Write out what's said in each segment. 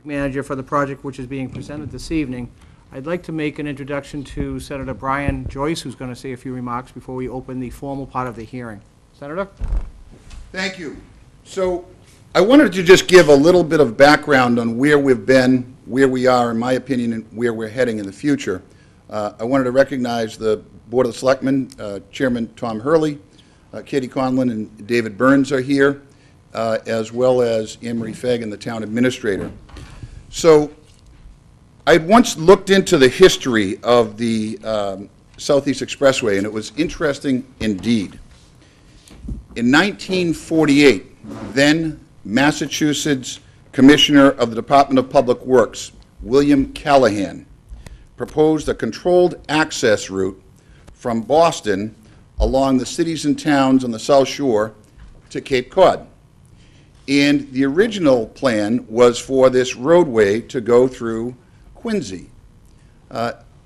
manager for the project which is being presented this evening. I'd like to make an introduction to Senator Brian Joyce, who's going to say a few remarks before we open the formal part of the hearing. Senator? Thank you. So I wanted to just give a little bit of background on where we've been, where we are, in my opinion, and where we're heading in the future. I wanted to recognize the Board of Selectmen, Chairman Tom Hurley, Katie Conlon and David Burns are here, as well as Anne-Marie Fagan, the town administrator. So I once looked into the history of the Southeast Expressway, and it was interesting indeed. In 1948, then Massachusetts Commissioner of the Department of Public Works, William Callahan, proposed a controlled access route from Boston along the cities and towns on the South Shore to Cape Cod. And the original plan was for this roadway to go through Quincy.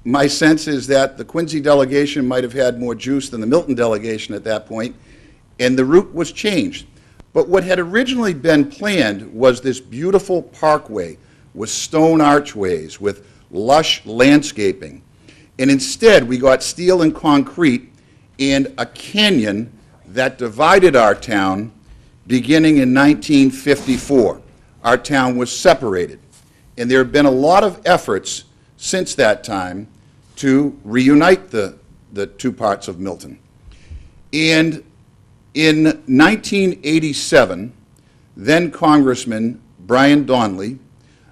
My sense is that the Quincy delegation might have had more juice than the Milton delegation at that point, and the route was changed. But what had originally been planned was this beautiful parkway with stone archways, with lush landscaping. And instead, we got steel and concrete and a canyon that divided our town beginning in 1954. Our town was separated. And there have been a lot of efforts since that time to reunite the two parts of Milton. And in 1987, then Congressman Brian Donnelly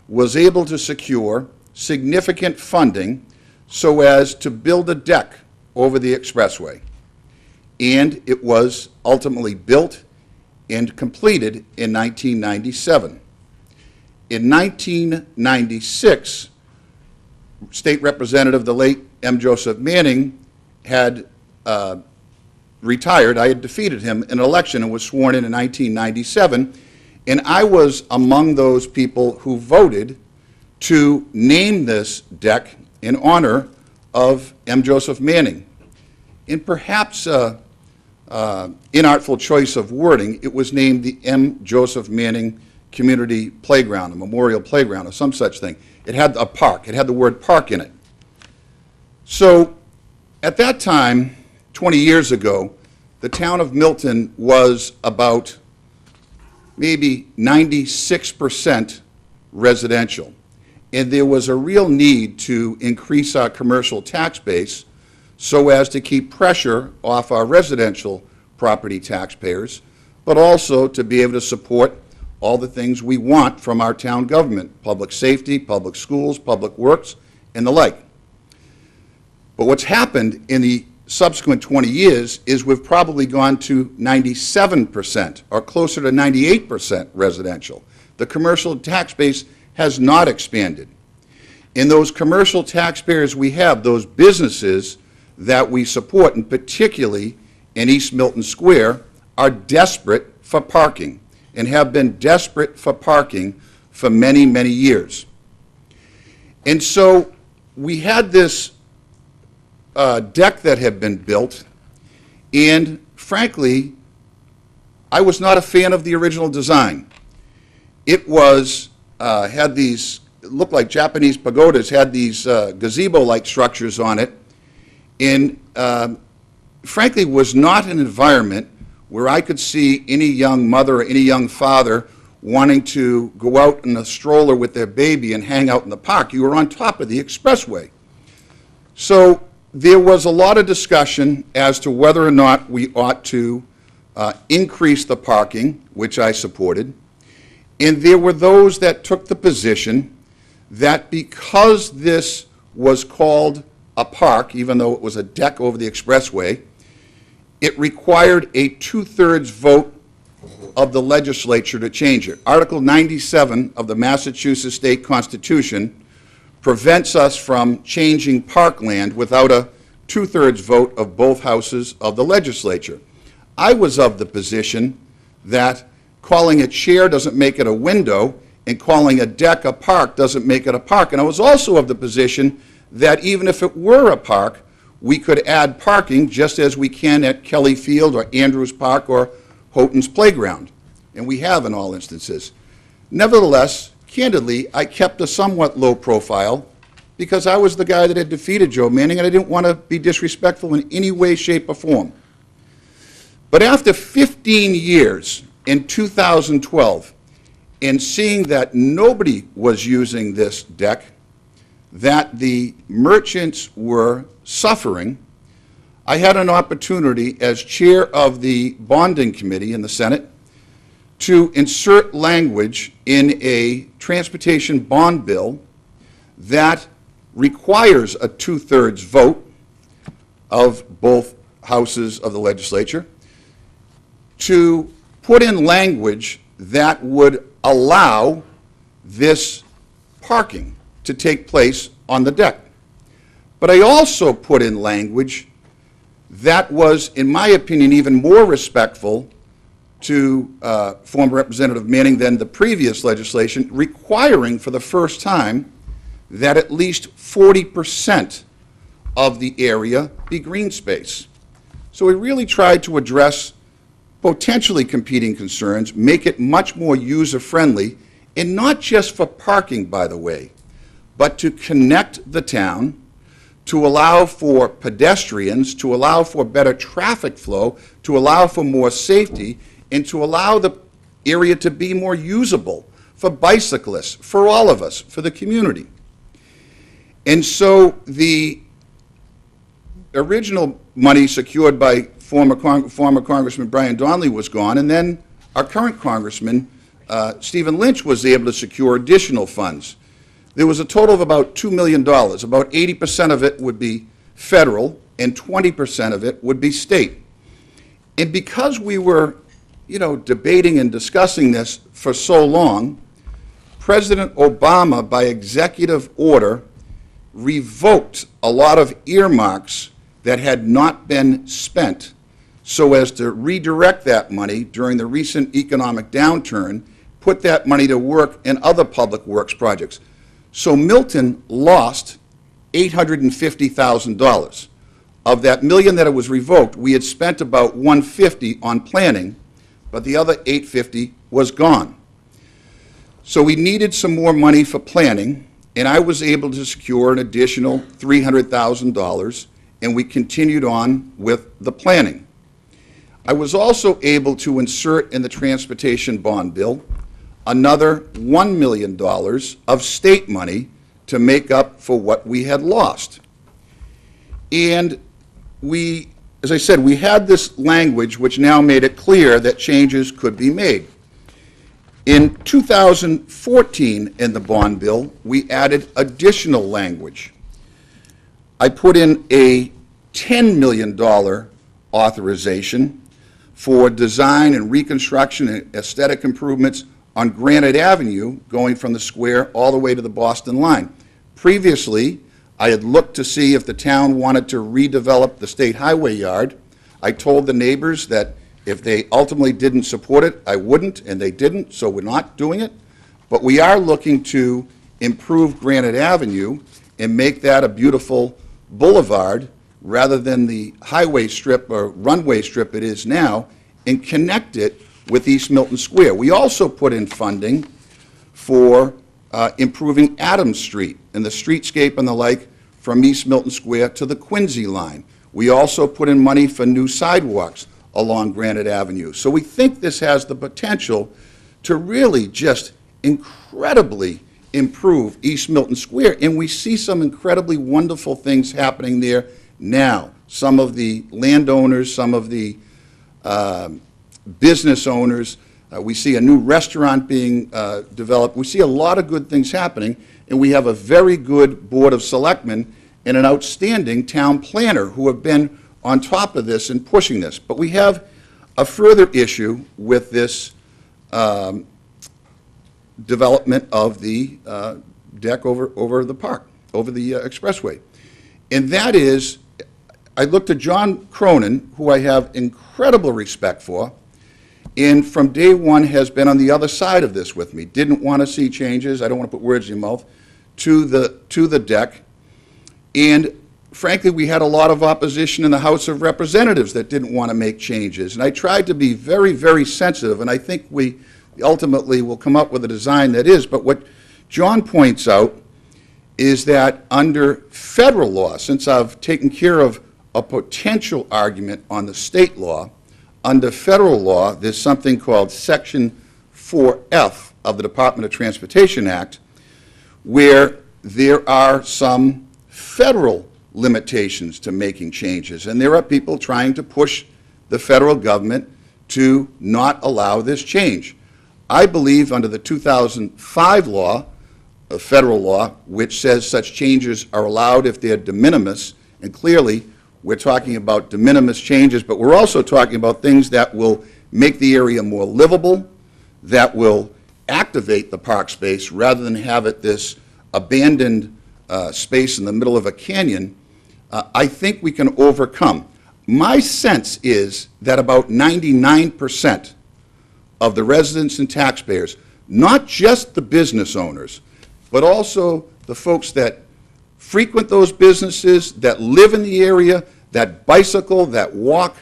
was able to secure significant funding so as to build a deck over the expressway. And it was ultimately built and completed in 1997. In 1996, State Representative, the late M. Joseph Manning, had retired. I had defeated him in an election and was sworn in 1997, and I was among those people who voted to name this deck in honor of M. Joseph Manning. In perhaps inartful choice of wording, it was named the M. Joseph Manning Community Playground, a memorial playground, or some such thing. It had a park. It had the word park in it. So at that time, 20 years ago, the town of Milton was about maybe 96% residential. And there was a real need to increase our commercial tax base so as to keep pressure off our residential property taxpayers, but also to be able to support all the things we want from our town government: public safety, public schools, public works, and the like. But what's happened in the subsequent 20 years is we've probably gone to 97% or closer to 98% residential. The commercial tax base has not expanded. And those commercial taxpayers we have, those businesses that we support, and particularly in East Milton Square, are desperate for parking and have been desperate for parking for many, many years. And so we had this deck that had been built, and frankly, I was not a fan of the original design. It was, had these, it looked like Japanese pagodas, had these gazebo-like structures on it, and frankly was not an environment where I could see any young mother or any young father wanting to go out in a stroller with their baby and hang out in the park. You were on top of the expressway. So there was a lot of discussion as to whether or not we ought to increase the parking, which I supported. And there were those that took the position that because this was called a park, even though it was a deck over the expressway, it required a 2/3 vote of the legislature to change it. Article 97 of the Massachusetts State Constitution prevents us from changing parkland without a 2/3 vote of both houses of the legislature. I was of the position that calling a chair doesn't make it a window, and calling a deck a park doesn't make it a park. And I was also of the position that even if it were a park, we could add parking just as we can at Kelly Field or Andrews Park or Houghton's Playground, and we have in all instances. Nevertheless, candidly, I kept a somewhat low profile because I was the guy that had defeated Joe Manning, and I didn't want to be disrespectful in any way, shape, or form. But after 15 years, in 2012, and seeing that nobody was using this deck, that the merchants were suffering, I had an opportunity as chair of the bonding committee in the Senate to insert language in a transportation bond bill that requires a 2/3 vote of both houses of the legislature to put in language that would allow this parking to take place on the deck. But I also put in language that was, in my opinion, even more respectful to former Representative Manning than the previous legislation, requiring for the first time that at least 40% of the area be green space. So we really tried to address potentially competing concerns, make it much more user-friendly, and not just for parking, by the way, but to connect the town, to allow for pedestrians, to allow for better traffic flow, to allow for more safety, and to allow the area to be more usable for bicyclists, for all of us, for the community. And so the original money secured by former Congressman Brian Donnelly was gone, and then our current Congressman, Stephen Lynch, was able to secure additional funds. There was a total of about $2 million. About 80% of it would be federal, and 20% of it would be state. And because we were, debating and discussing this for so long, President Obama, by executive order, revoked a lot of earmarks that had not been spent so as to redirect that money during the recent economic downturn, put that money to work in other public works projects. So Milton lost $850,000. Of that million that it was revoked, we had spent about $150 on planning, but the other $850 was gone. So we needed some more money for planning, and I was able to secure an additional $300,000, and we continued on with the planning. I was also able to insert in the transportation bond bill another $1 million of state money to make up for what we had lost. And we, as I said, we had this language which now made it clear that changes could be made. In 2014, in the bond bill, we added additional language. I put in a $10 million authorization for design and reconstruction and aesthetic improvements on Granite Avenue, going from the square all the way to the Boston line. Previously, I had looked to see if the town wanted to redevelop the state highway yard. I told the neighbors that if they ultimately didn't support it, I wouldn't, and they didn't, so we're not doing it. But we are looking to improve Granite Avenue and make that a beautiful boulevard rather than the highway strip or runway strip it is now, and connect it with East Milton Square. We also put in funding for improving Adams Street and the streetscape and the like from East Milton Square to the Quincy line. We also put in money for new sidewalks along Granite Avenue. So we think this has the potential to really just incredibly improve East Milton Square, and we see some incredibly wonderful things happening there now. Some of the landowners, some of the business owners, we see a new restaurant being developed. We see a lot of good things happening, and we have a very good Board of Selectmen and an outstanding town planner who have been on top of this and pushing this. But we have a further issue with this development of the deck over the park, over the expressway. And that is, I looked at John Cronin, who I have incredible respect for, and from day one has been on the other side of this with me. Didn't want to see changes, I don't want to put words in your mouth, to the deck. And frankly, we had a lot of opposition in the House of Representatives that didn't want to make changes. And I tried to be very, very sensitive, and I think we ultimately will come up with a design that is. But what John points out is that under federal law, since I've taken care of a potential argument on the state law, under federal law, there's something called Section 4F of the Department of Transportation Act, where there are some federal limitations to making changes. And there are people trying to push the federal government to not allow this change. I believe under the 2005 law, a federal law, which says such changes are allowed if they're de minimis, and clearly we're talking about de minimis changes, but we're also talking about things that will make the area more livable, that will activate the park space rather than have it this abandoned space in the middle of a canyon. I think we can overcome. My sense is that about 99% of the residents and taxpayers, not just the business owners, but also the folks that frequent those businesses, that live in the area, that bicycle, that walk,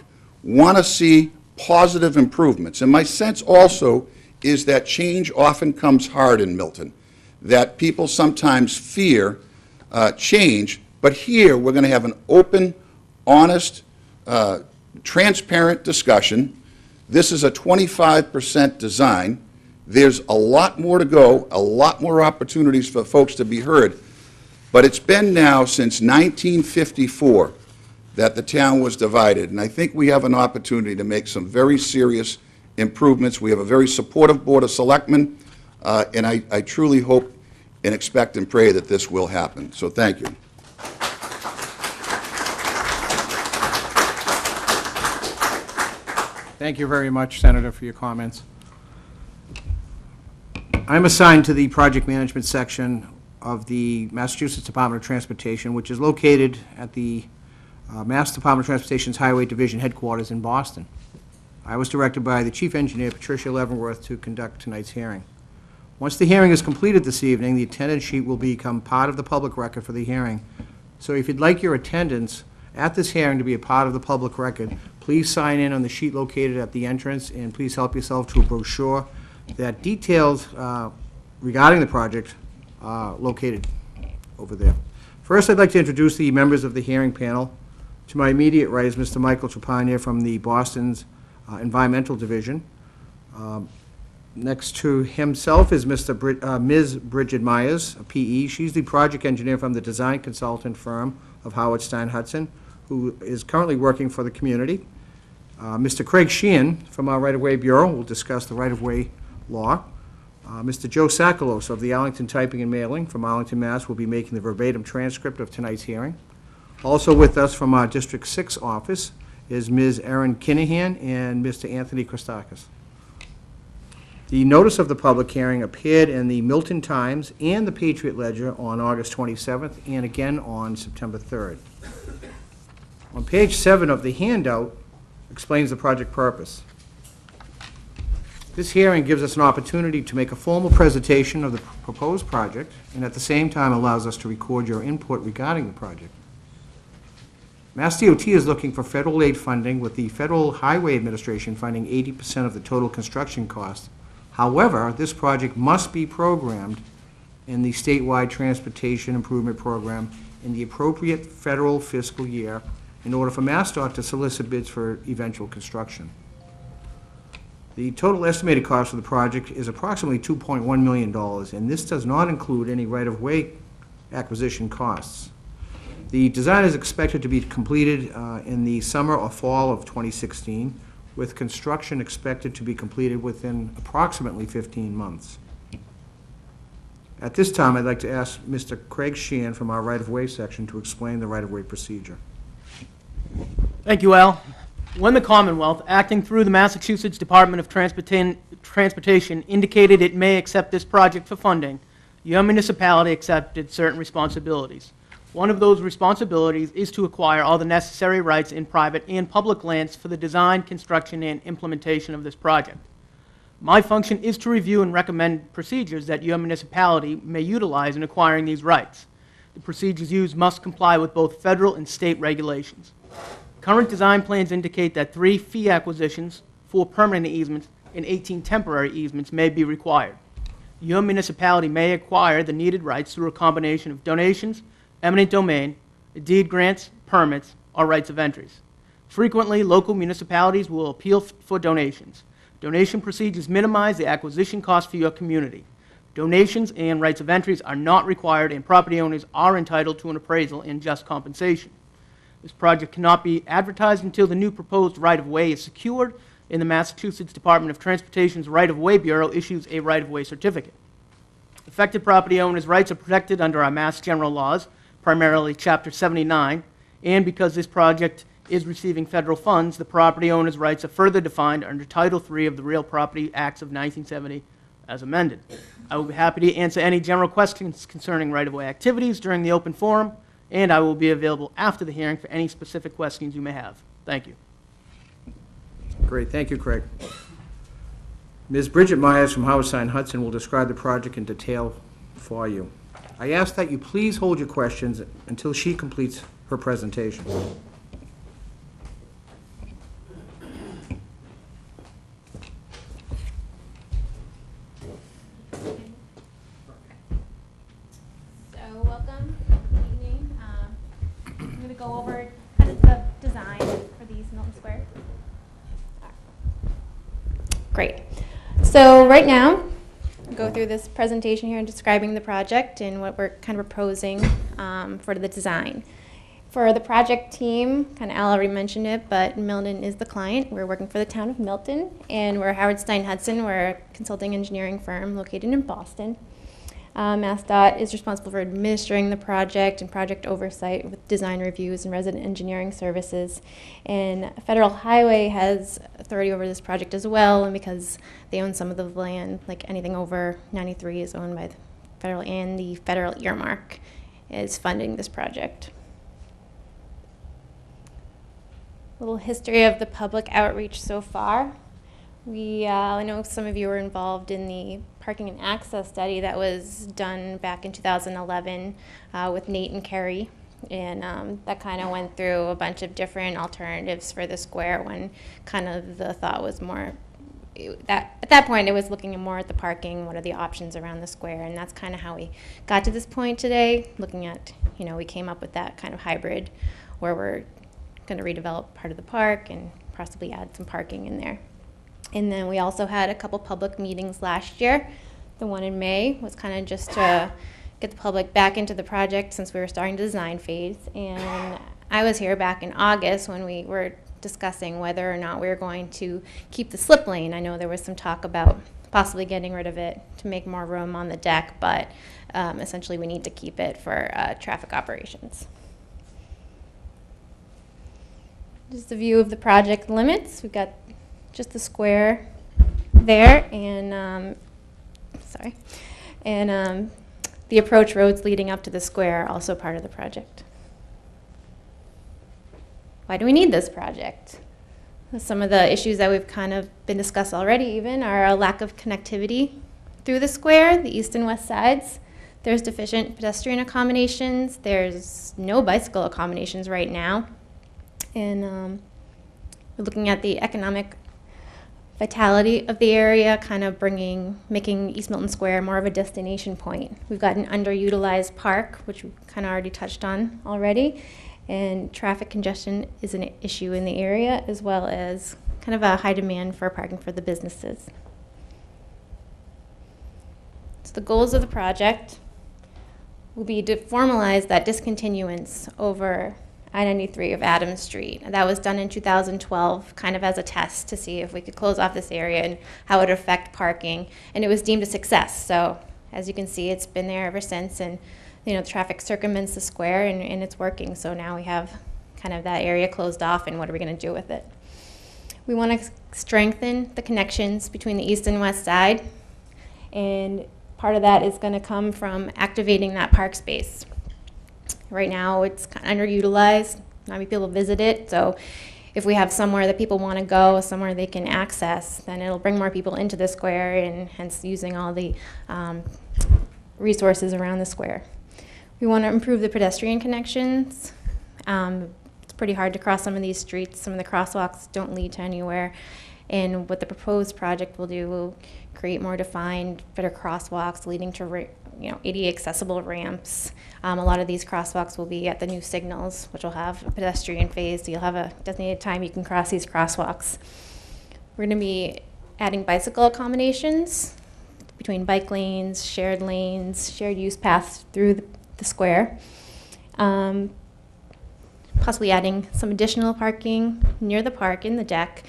want to see positive improvements. And my sense also is that change often comes hard in Milton, that people sometimes fear change, but here we're going to have an open, honest, transparent discussion. This is a 25% design. There's a lot more to go, a lot more opportunities for folks to be heard. But it's been now since 1954 that the town was divided, and I think we have an opportunity to make some very serious improvements. We have a very supportive Board of Selectmen, and I truly hope and expect and pray that this will happen. So thank you. Thank you very much, Senator, for your comments. I'm assigned to the project management section of the Massachusetts Department of Transportation, which is located at the Mass Department of Transportation's Highway Division headquarters in Boston. I was directed by the Chief Engineer, Patricia Leavenworth, to conduct tonight's hearing. Once the hearing is completed this evening, the attendance sheet will become part of the public record for the hearing. So if you'd like your attendance at this hearing to be a part of the public record, please sign in on the sheet located at the entrance, and please help yourself to a brochure that details regarding the project located over there. First, I'd like to introduce the members of the hearing panel. To my immediate right is Mr. Michael Trepanier from the Boston's Environmental Division. Next to himself is Ms. Bridget Myers, a PE. She's the project engineer from the design consultant firm of Howard Stein Hudson, who is currently working for the community. Mr. Craig Sheehan from our Right-of-Way Bureau will discuss the right-of-way law. Mr. Joe Sakalos of the Arlington Typing and Mailing from Arlington, Mass. will be making the verbatim transcript of tonight's hearing. Also with us from our District 6 office is Ms. Erin Kinahan and Mr. Anthony Christakis. The notice of the public hearing appeared in the Milton Times and the Patriot Ledger on August 27th and again on September 3rd. On page 7 of the handout explains the project purpose. This hearing gives us an opportunity to make a formal presentation of the proposed project and at the same time allows us to record your input regarding the project. Mass DOT is looking for federal aid funding, with the Federal Highway Administration funding 80% of the total construction cost. However, this project must be programmed in the statewide transportation improvement program in the appropriate federal fiscal year in order for MassDOT to solicit bids for eventual construction. The total estimated cost of the project is approximately $2.1 million, and this does not include any right-of-way acquisition costs. The design is expected to be completed in the summer or fall of 2016, with construction expected to be completed within approximately 15 months. At this time, I'd like to ask Mr. Craig Sheehan from our right-of-way section to explain the right-of-way procedure. Thank you, Al. When the Commonwealth, acting through the Massachusetts Department of Transportation, indicated it may accept this project for funding, your municipality accepted certain responsibilities. One of those responsibilities is to acquire all the necessary rights in private and public lands for the design, construction, and implementation of this project. My function is to review and recommend procedures that your municipality may utilize in acquiring these rights. The procedures used must comply with both federal and state regulations. Current design plans indicate that 3 fee acquisitions, 4 permanent easements, and 18 temporary easements may be required. your municipality may acquire the needed rights through a combination of donations, eminent domain, deed grants, permits, or rights of entries. Frequently, local municipalities will appeal for donations. Donation procedures minimize the acquisition cost for your community. Donations and rights of entries are not required, and property owners are entitled to an appraisal and just compensation. This project cannot be advertised until the new proposed right-of-way is secured, and the Massachusetts Department of Transportation's Right-of-Way Bureau issues a right-of-way certificate. Affected property owners' rights are protected under our Mass General laws, primarily Chapter 79, and because this project is receiving federal funds, the property owner's rights are further defined under Title III of the Real Property Acts of 1970 as amended. I will be happy to answer any general questions concerning right-of-way activities during the open forum, and I will be available after the hearing for any specific questions you may have. Thank you. Great, thank you, Craig. Ms. Bridget Myers from Howard Hudson will describe the project in detail for you. I ask that you please hold your questions until she completes her presentation. So welcome, good evening. I'm going to go over kind of the design for these Milton Square. Great. So right now, I'll go through this presentation here and describing the project and what we're kind of proposing for the design. For the project team, kind of Al already mentioned it, but Milton is the client. We're working for the town of Milton, and we're Howard Stein Hudson. We're a consulting engineering firm located in Boston. MassDOT is responsible for administering the project and project oversight with design reviews and resident engineering services. And Federal Highway has authority over this project as well, and because they own some of the land, like anything over 93 is owned by the federal, and the federal earmark is funding this project. A little history of the public outreach so far. I know some of you were involved in the parking and access study that was done back in 2011 with Nate and Kerry, and that kind of went through a bunch of different alternatives for the square when kind of the thought was more, at that point it was looking more at the parking, what are the options around the square, and that's kind of how we got to this point today, looking at, we came up with that kind of hybrid where we're going to redevelop part of the park and possibly add some parking in there. And then we also had a couple public meetings last year. The one in May was kind of just to get the public back into the project since we were starting the design phase. And I was here back in August when we were discussing whether or not we were going to keep the slip lane. I know there was some talk about possibly getting rid of it to make more room on the deck, but essentially we need to keep it for traffic operations. Just a view of the project limits. We've got just the square there, and the approach roads leading up to the square are also part of the project. Why do we need this project? Some of the issues that we've kind of been discussed already even are a lack of connectivity through the square, the east and west sides. There's deficient pedestrian accommodations. There's no bicycle accommodations right now. And we're looking at the economic vitality of the area, kind of making East Milton Square more of a destination point. We've got an underutilized park, which we kind of already touched on already, and traffic congestion is an issue in the area, as well as kind of a high demand for parking for the businesses. So the goals of the project will be to formalize that discontinuance over I-93 of Adams Street. And that was done in 2012, kind of as a test to see if we could close off this area and how it would affect parking. And it was deemed a success. So as you can see, it's been there ever since. And the traffic circumvents the square, and it's working. So now we have kind of that area closed off, and what are we going to do with it? We want to strengthen the connections between the east and west side. And part of that is going to come from activating that park space. Right now, it's kind of underutilized. Not many people visit it. So if we have somewhere that people want to go, somewhere they can access, then it'll bring more people into the square and hence using all the resources around the square. We want to improve the pedestrian connections. It's pretty hard to cross some of these streets. Some of the crosswalks don't lead to anywhere. And what the proposed project will do will create more defined, better crosswalks leading to ADA accessible ramps. A lot of these crosswalks will be at the new signals, which will have a pedestrian phase, so you'll have a designated time you can cross these crosswalks. We're going to be adding bicycle accommodations between bike lanes, shared use paths through the square. Possibly adding some additional parking near the park in the deck,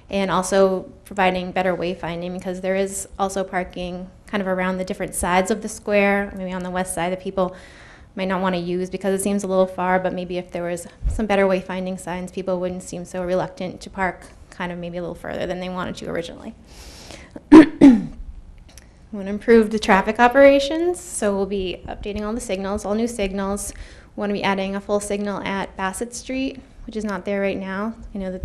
and also providing better wayfinding, because there is also parking kind of around the different sides of the square, maybe on the west side that people might not want to use because it seems a little far, but maybe if there was some better wayfinding signs, people wouldn't seem so reluctant to park kind of maybe a little further than they wanted to originally. We want to improve the traffic operations, so we'll be updating all the signals, all new signals. We want to be adding a full signal at Bassett Street, which is not there right now. You know,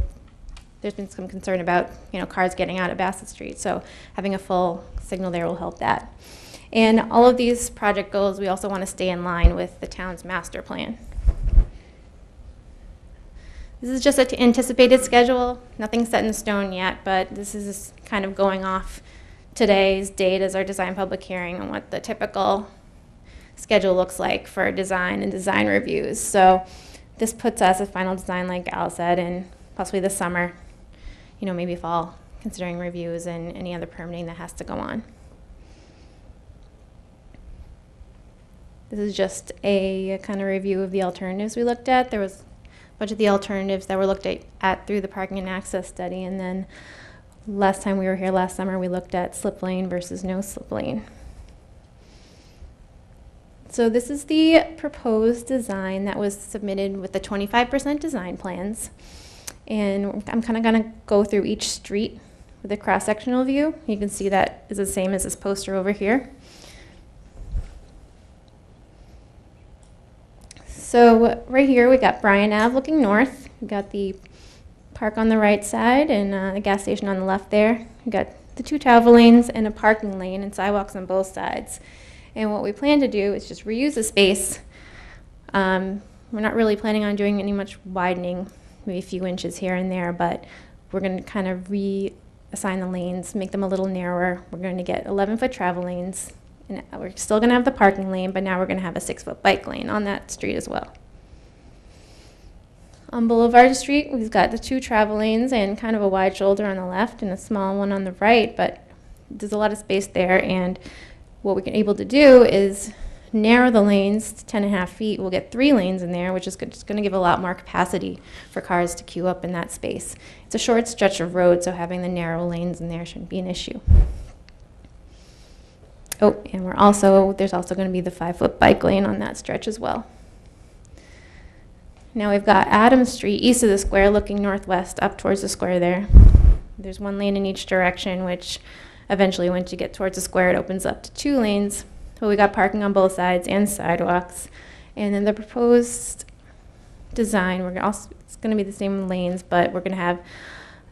there's been some concern about cars getting out at Bassett Street, so having a full signal there will help that. And all of these project goals, we also want to stay in line with the town's master plan. This is just an anticipated schedule, nothing set in stone yet, but this is kind of going off today's date as our design public hearing on what the typical schedule looks like for design and design reviews. So this puts us a final design, like Al said, in possibly this summer, maybe fall, considering reviews and any other permitting that has to go on. This is just a kind of review of the alternatives we looked at. There was a bunch of the alternatives that were looked at through the parking and access study, and then last time we were here last summer, we looked at slip lane versus no slip lane. So this is the proposed design that was submitted with the 25% design plans. And I'm kind of going to go through each street with a cross-sectional view. You can see that is the same as this poster over here. So right here we got Bryan Ave looking north. We got the park on the right side and the gas station on the left there. We got the 2 travel lanes and a parking lane and sidewalks on both sides. And what we plan to do is just reuse the space. We're not really planning on doing any much widening, maybe a few inches here and there, but we're going to kind of reassign the lanes, make them a little narrower. We're going to get 11-foot travel lanes, and we're still going to have the parking lane, but now we're going to have a 6-foot bike lane on that street as well. On Boulevard Street, we've got the 2 travel lanes and kind of a wide shoulder on the left and a small one on the right, but there's a lot of space there, and what we're able to do is narrow the lanes to 10.5 feet. We'll get 3 lanes in there, which is just going to give a lot more capacity for cars to queue up in that space. It's a short stretch of road, so having the narrow lanes in there shouldn't be an issue. Oh, and there's also going to be the 5-foot bike lane on that stretch as well. Now we've got Adams Street east of the square looking northwest up towards the square there. There's 1 lane in each direction, which eventually once you get towards the square it opens up to 2 lanes. But we got parking on both sides and sidewalks. And then the proposed design, it's going to be the same lanes, but we're going to have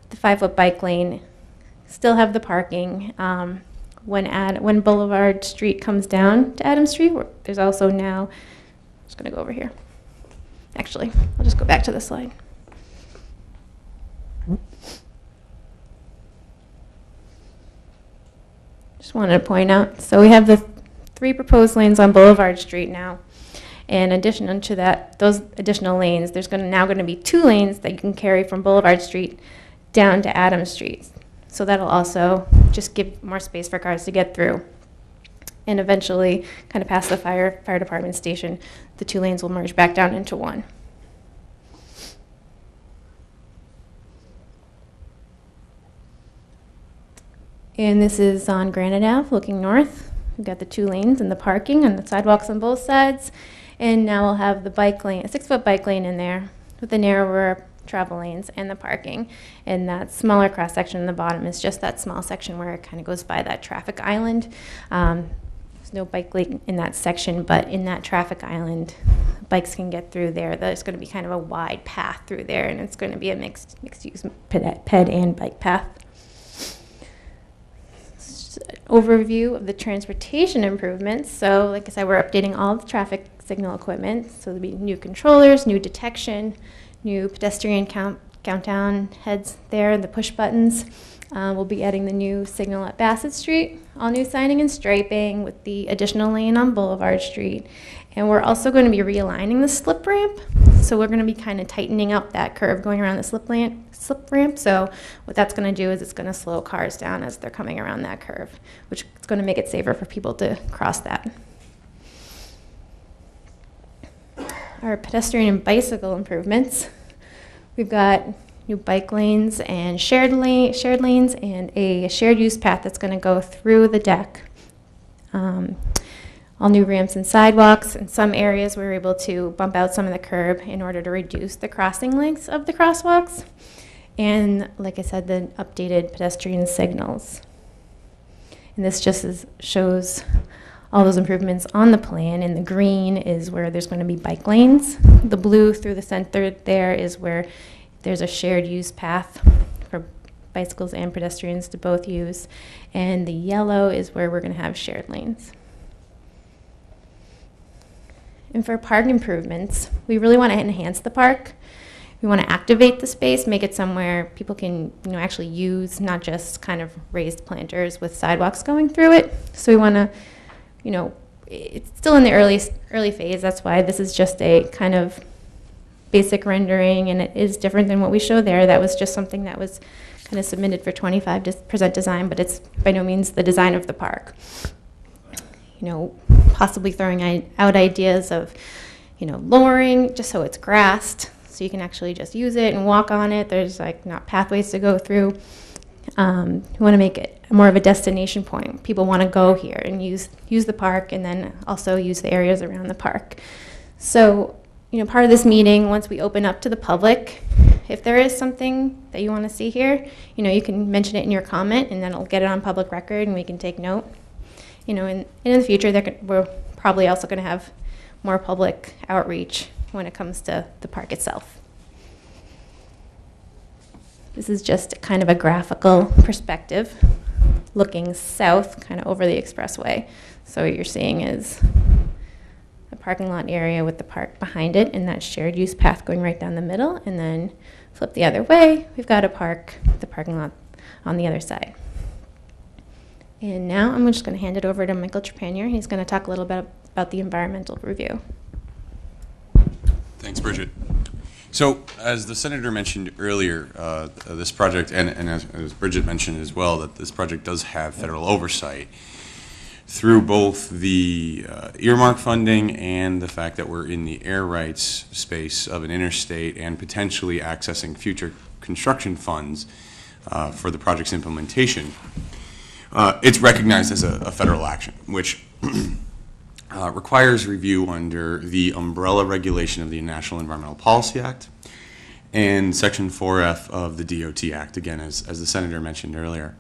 the 5-foot bike lane, still have the parking. When Boulevard Street comes down to Adams Street, there's also now, I'm just going to go over here. Actually, I'll just go back to the slide. Just wanted to point out, so we have the 3 proposed lanes on Boulevard Street now. In addition to that, those additional lanes, there's now going to be 2 lanes that you can carry from Boulevard Street down to Adams Street. So that'll also just give more space for cars to get through. And eventually, kind of past the fire department station, the 2 lanes will merge back down into 1. And this is on Granite Ave, looking north. We've got the 2 lanes and the parking and the sidewalks on both sides. And now we'll have the bike lane, a 6-foot bike lane in there with the narrower travel lanes and the parking. And that smaller cross section in the bottom is just that small section where it kind of goes by that traffic island. There's no bike lane in that section, but in that traffic island, bikes can get through there. There's going to be kind of a wide path through there, and it's going to be a mixed use ped and bike path. Overview of the transportation improvements. So like I said, we're updating all the traffic signal equipment. So there'll be new controllers, new detection, new pedestrian countdown heads there, the push buttons. We'll be adding the new signal at Bassett Street, all new signing and striping with the additional lane on Boulevard Street. And we're also going to be realigning the slip ramp. So we're going to be kind of tightening up that curve going around the slip ramp. So what that's going to do is it's going to slow cars down as they're coming around that curve, which is going to make it safer for people to cross that. Our pedestrian and bicycle improvements. We've got new bike lanes and shared lanes and a shared use path that's going to go through the deck. All new ramps and sidewalks. In some areas, we were able to bump out some of the curb in order to reduce the crossing lengths of the crosswalks. And like I said, the updated pedestrian signals. And this just shows all those improvements on the plan. And the green is where there's going to be bike lanes. The blue through the center there is where there's a shared use path for bicycles and pedestrians to both use. And the yellow is where we're going to have shared lanes. And for park improvements, we really want to enhance the park. We want to activate the space, make it somewhere people can, actually use, not just kind of raised planters with sidewalks going through it. So we want to, it's still in the early phase. That's why this is just a kind of basic rendering, and it is different than what we show there. That was just something that was kind of submitted for 25% design, but it's by no means the design of the park. Possibly throwing out ideas of, lowering just so it's grassed, so you can actually just use it and walk on it. There's not pathways to go through. We want to make it more of a destination point. People want to go here and use the park, and then also use the areas around the park. So, part of this meeting, once we open up to the public, if there is something that you want to see here, you can mention it in your comment, and then I'll get it on public record, and we can take note. In the future, we're probably also going to have more public outreach when it comes to the park itself. This is just kind of a graphical perspective looking south, kind of over the expressway. So what you're seeing is a parking lot area with the park behind it, and that shared use path going right down the middle, and then flip the other way, we've got the parking lot on the other side. And now I'm just going to hand it over to Michael Trepanier. He's going to talk a little bit about the environmental review. Thanks, Bridget. So, as the Senator mentioned earlier, this project, and as Bridget mentioned as well, that this project does have federal oversight through both the earmark funding and the fact that we're in the air rights space of an interstate and potentially accessing future construction funds for the project's implementation. It's recognized as a federal action, which requires review under the umbrella regulation of the National Environmental Policy Act and Section 4F of the DOT Act, again, as the Senator mentioned earlier.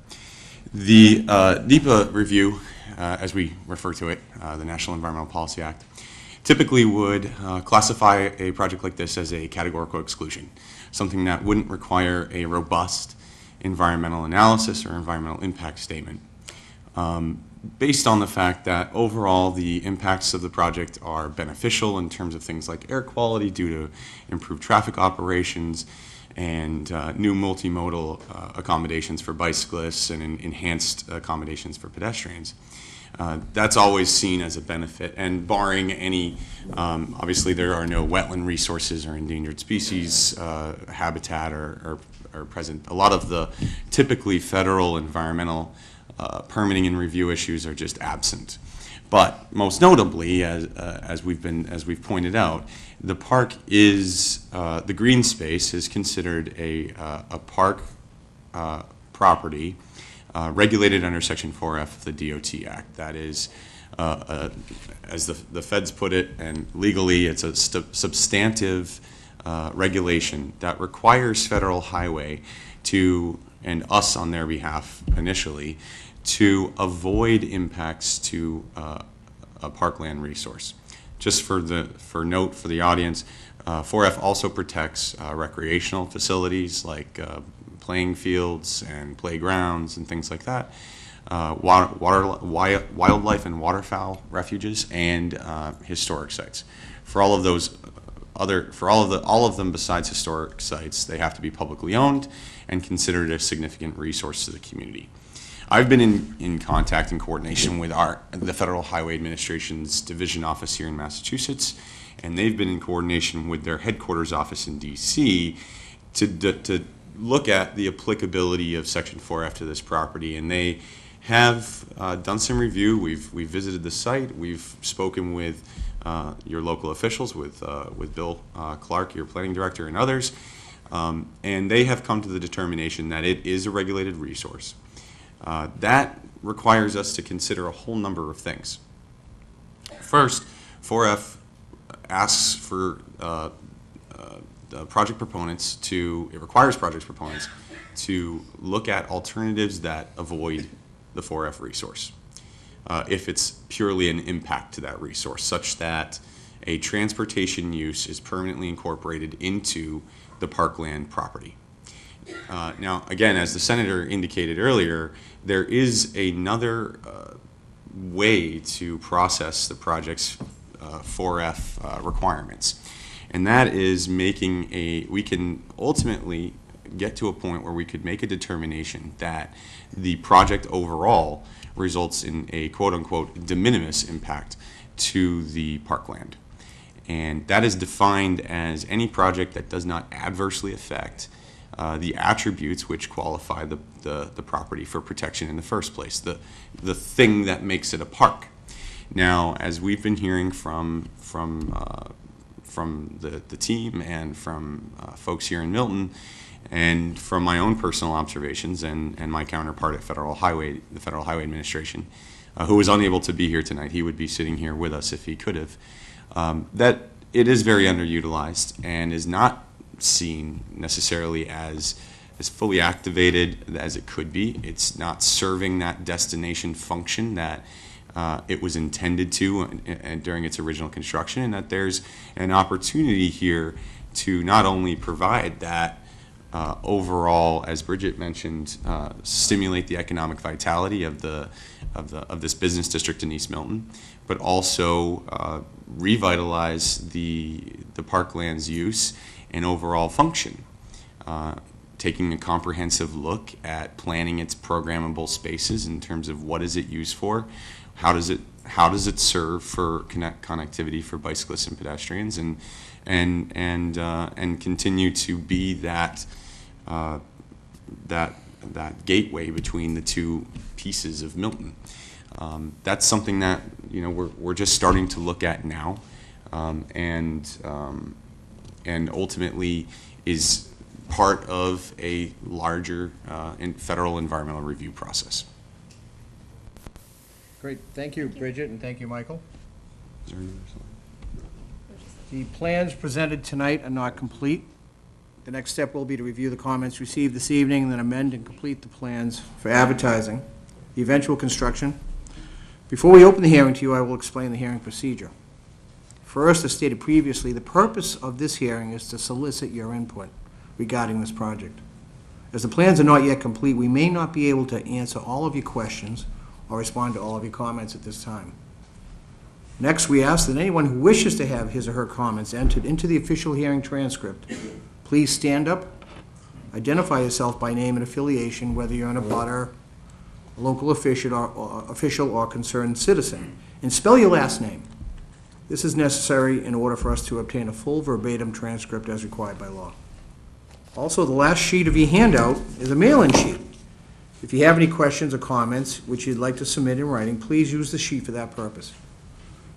The NEPA review, as we refer to it, the National Environmental Policy Act, typically would classify a project like this as a categorical exclusion, something that wouldn't require a robust environmental analysis or environmental impact statement, based on the fact that overall the impacts of the project are beneficial in terms of things like air quality due to improved traffic operations and new multimodal accommodations for bicyclists and enhanced accommodations for pedestrians. That's always seen as a benefit, and barring any, obviously there are no wetland resources or endangered species habitat or present. A lot of the typically federal environmental permitting and review issues are just absent. But most notably, as we've pointed out, the park is the green space is considered a park property regulated under Section 4F of the DOT Act. That is, as the feds put it, and legally, it's a substantive regulation that requires Federal Highway to, and us on their behalf initially, to avoid impacts to a parkland resource. Just for note for the audience, 4F also protects recreational facilities like playing fields and playgrounds and things like that, wildlife and waterfowl refuges, and historic sites. For all of those all of them besides historic sites, they have to be publicly owned and considered a significant resource to the community. I've been in contact and coordination with the Federal Highway Administration's division office here in Massachusetts, and they've been in coordination with their headquarters office in DC to look at the applicability of Section 4F to this property, and they have done some review. We've visited the site. We've spoken with your local officials, with Bill Clark, your planning director, and others, and they have come to the determination that it is a regulated resource. That requires us to consider a whole number of things. First, 4F asks for the project proponents it requires project proponents to look at alternatives that avoid the 4F resource. If it's purely an impact to that resource, such that a transportation use is permanently incorporated into the parkland property. Now, again, as the Senator indicated earlier, there is another way to process the project's 4F requirements, and that is we can ultimately get to a point where we could make a determination that the project overall results in a quote-unquote de minimis impact to the parkland. And that is defined as any project that does not adversely affect the attributes which qualify the property for protection in the first place, the thing that makes it a park. Now, as we've been hearing from the team and from folks here in Milton, and from my own personal observations and my counterpart at the Federal Highway Administration, who was unable to be here tonight, he would be sitting here with us if he could have, that it is very underutilized and is not seen necessarily as fully activated as it could be. It's not serving that destination function that it was intended to and during its original construction, and that there's an opportunity here to not only provide that overall, as Bridget mentioned, stimulate the economic vitality of this business district in East Milton, but also revitalize the parkland's use and overall function. Taking a comprehensive look at planning its programmable spaces in terms of what is it used for, how does it serve for connectivity for bicyclists and pedestrians, and continue to be that gateway between the two pieces of Milton. That's something that we're just starting to look at now, and ultimately is part of a larger federal environmental review process. Great, thank you, Bridget, and thank you, Michael. Is there any The plans presented tonight are not complete. The next step will be to review the comments received this evening and then amend and complete the plans for advertising, the eventual construction. Before we open the hearing to you, I will explain the hearing procedure. First, as stated previously, the purpose of this hearing is to solicit your input regarding this project. As the plans are not yet complete, we may not be able to answer all of your questions or respond to all of your comments at this time. Next, we ask that anyone who wishes to have his or her comments entered into the official hearing transcript, please stand up, identify yourself by name and affiliation, whether you're on a butter, a local official or concerned citizen, and spell your last name. This is necessary in order for us to obtain a full verbatim transcript as required by law. Also, the last sheet of your handout is a mail-in sheet. If you have any questions or comments which you'd like to submit in writing, please use the sheet for that purpose.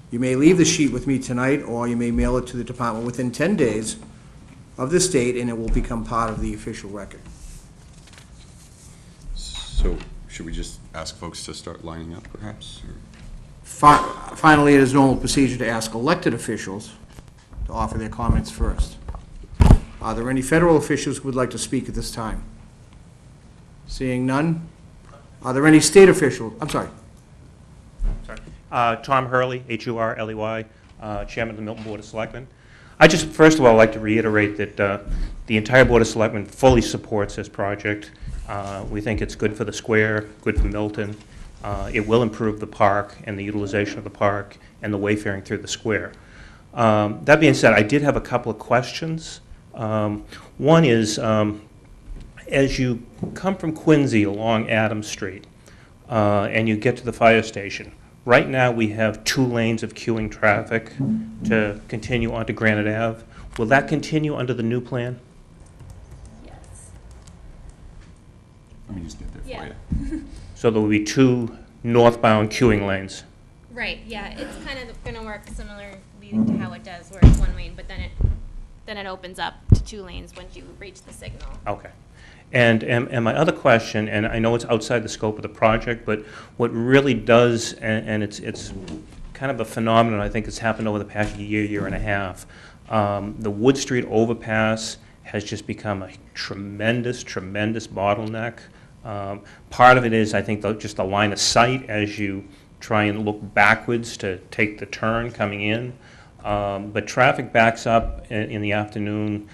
You may leave the sheet with me tonight, or you may mail it to the department within 10 days of this date, and it will become part of the official record. So should we just ask folks to start lining up, perhaps? Or? Finally, it is normal procedure to ask elected officials to offer their comments first. Are there any federal officials who would like to speak at this time? Seeing none? Are there any state officials? I'm sorry. Tom Hurley, H-U-R-L-E-Y, Chairman of the Milton Board of Selectmen. I just, first of all, like to reiterate that the entire Board of Selectmen fully supports this project. We think it's good for the square, good for Milton. It will improve the park and the utilization of the park and the wayfaring through the square. That being said, I did have a couple of questions. One is, as you come from Quincy along Adams Street, and you get to the fire station, right now we have 2 lanes of queuing traffic to continue onto Granite Ave. Will that continue under the new plan? Yes. Let me just get there for Yeah. you. So there will be 2 northbound queuing lanes? Right, yeah, it's kind of gonna work similarly to how it does, where it's 1 lane, but then it opens up to 2 lanes once you reach the signal. Okay. And my other question, and I know it's outside the scope of the project, but what really does, and it's kind of a phenomenon, I think it's happened over the past year and a half, the Wood Street overpass has just become a tremendous bottleneck. Part of it is, I think, just the line of sight as you try and look backwards to take the turn coming in. But traffic backs up in the afternoon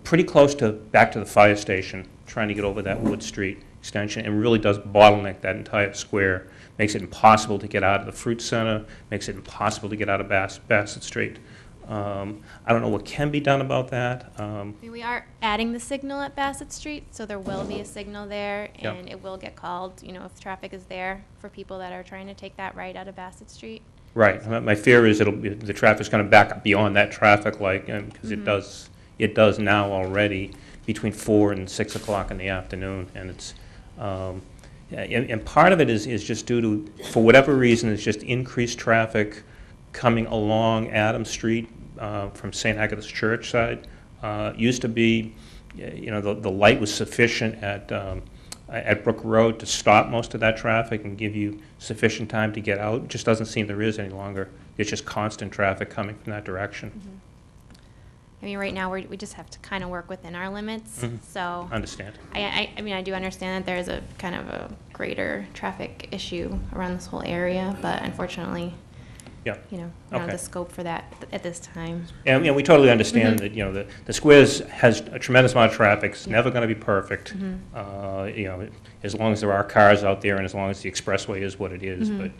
pretty close to back to the fire station, trying to get over that Wood Street extension, and really does bottleneck that entire square. Makes it impossible to get out of the Fruit Center, makes it impossible to get out of Bassett Street. I don't know what can be done about that. I mean, we are adding the signal at Bassett Street, so there will be a signal there, Yep. and it will get called, if traffic is there for people that are trying to take that right out of Bassett Street. Right. My fear is the traffic's going to back up beyond that traffic light, because it does now already between 4 and 6 o'clock in the afternoon, and it's and part of it is just due to, for whatever reason, it's just increased traffic coming along Adams Street from St. Agatha's Church side. Used to be, the light was sufficient at Brook Road to stop most of that traffic and give you sufficient time to get out. It just doesn't seem there is any longer. It's just constant traffic coming from that direction. I mean, right now, we just have to kind of work within our limits, so. Understand. I mean, I do understand that there is a kind of a greater traffic issue around this whole area, but unfortunately, Yeah. we don't have Okay. the scope for that at this time. And we totally understand that, the squares has a tremendous amount of traffic. It's never going to be perfect. As long as there are cars out there and as long as the expressway is what it is. But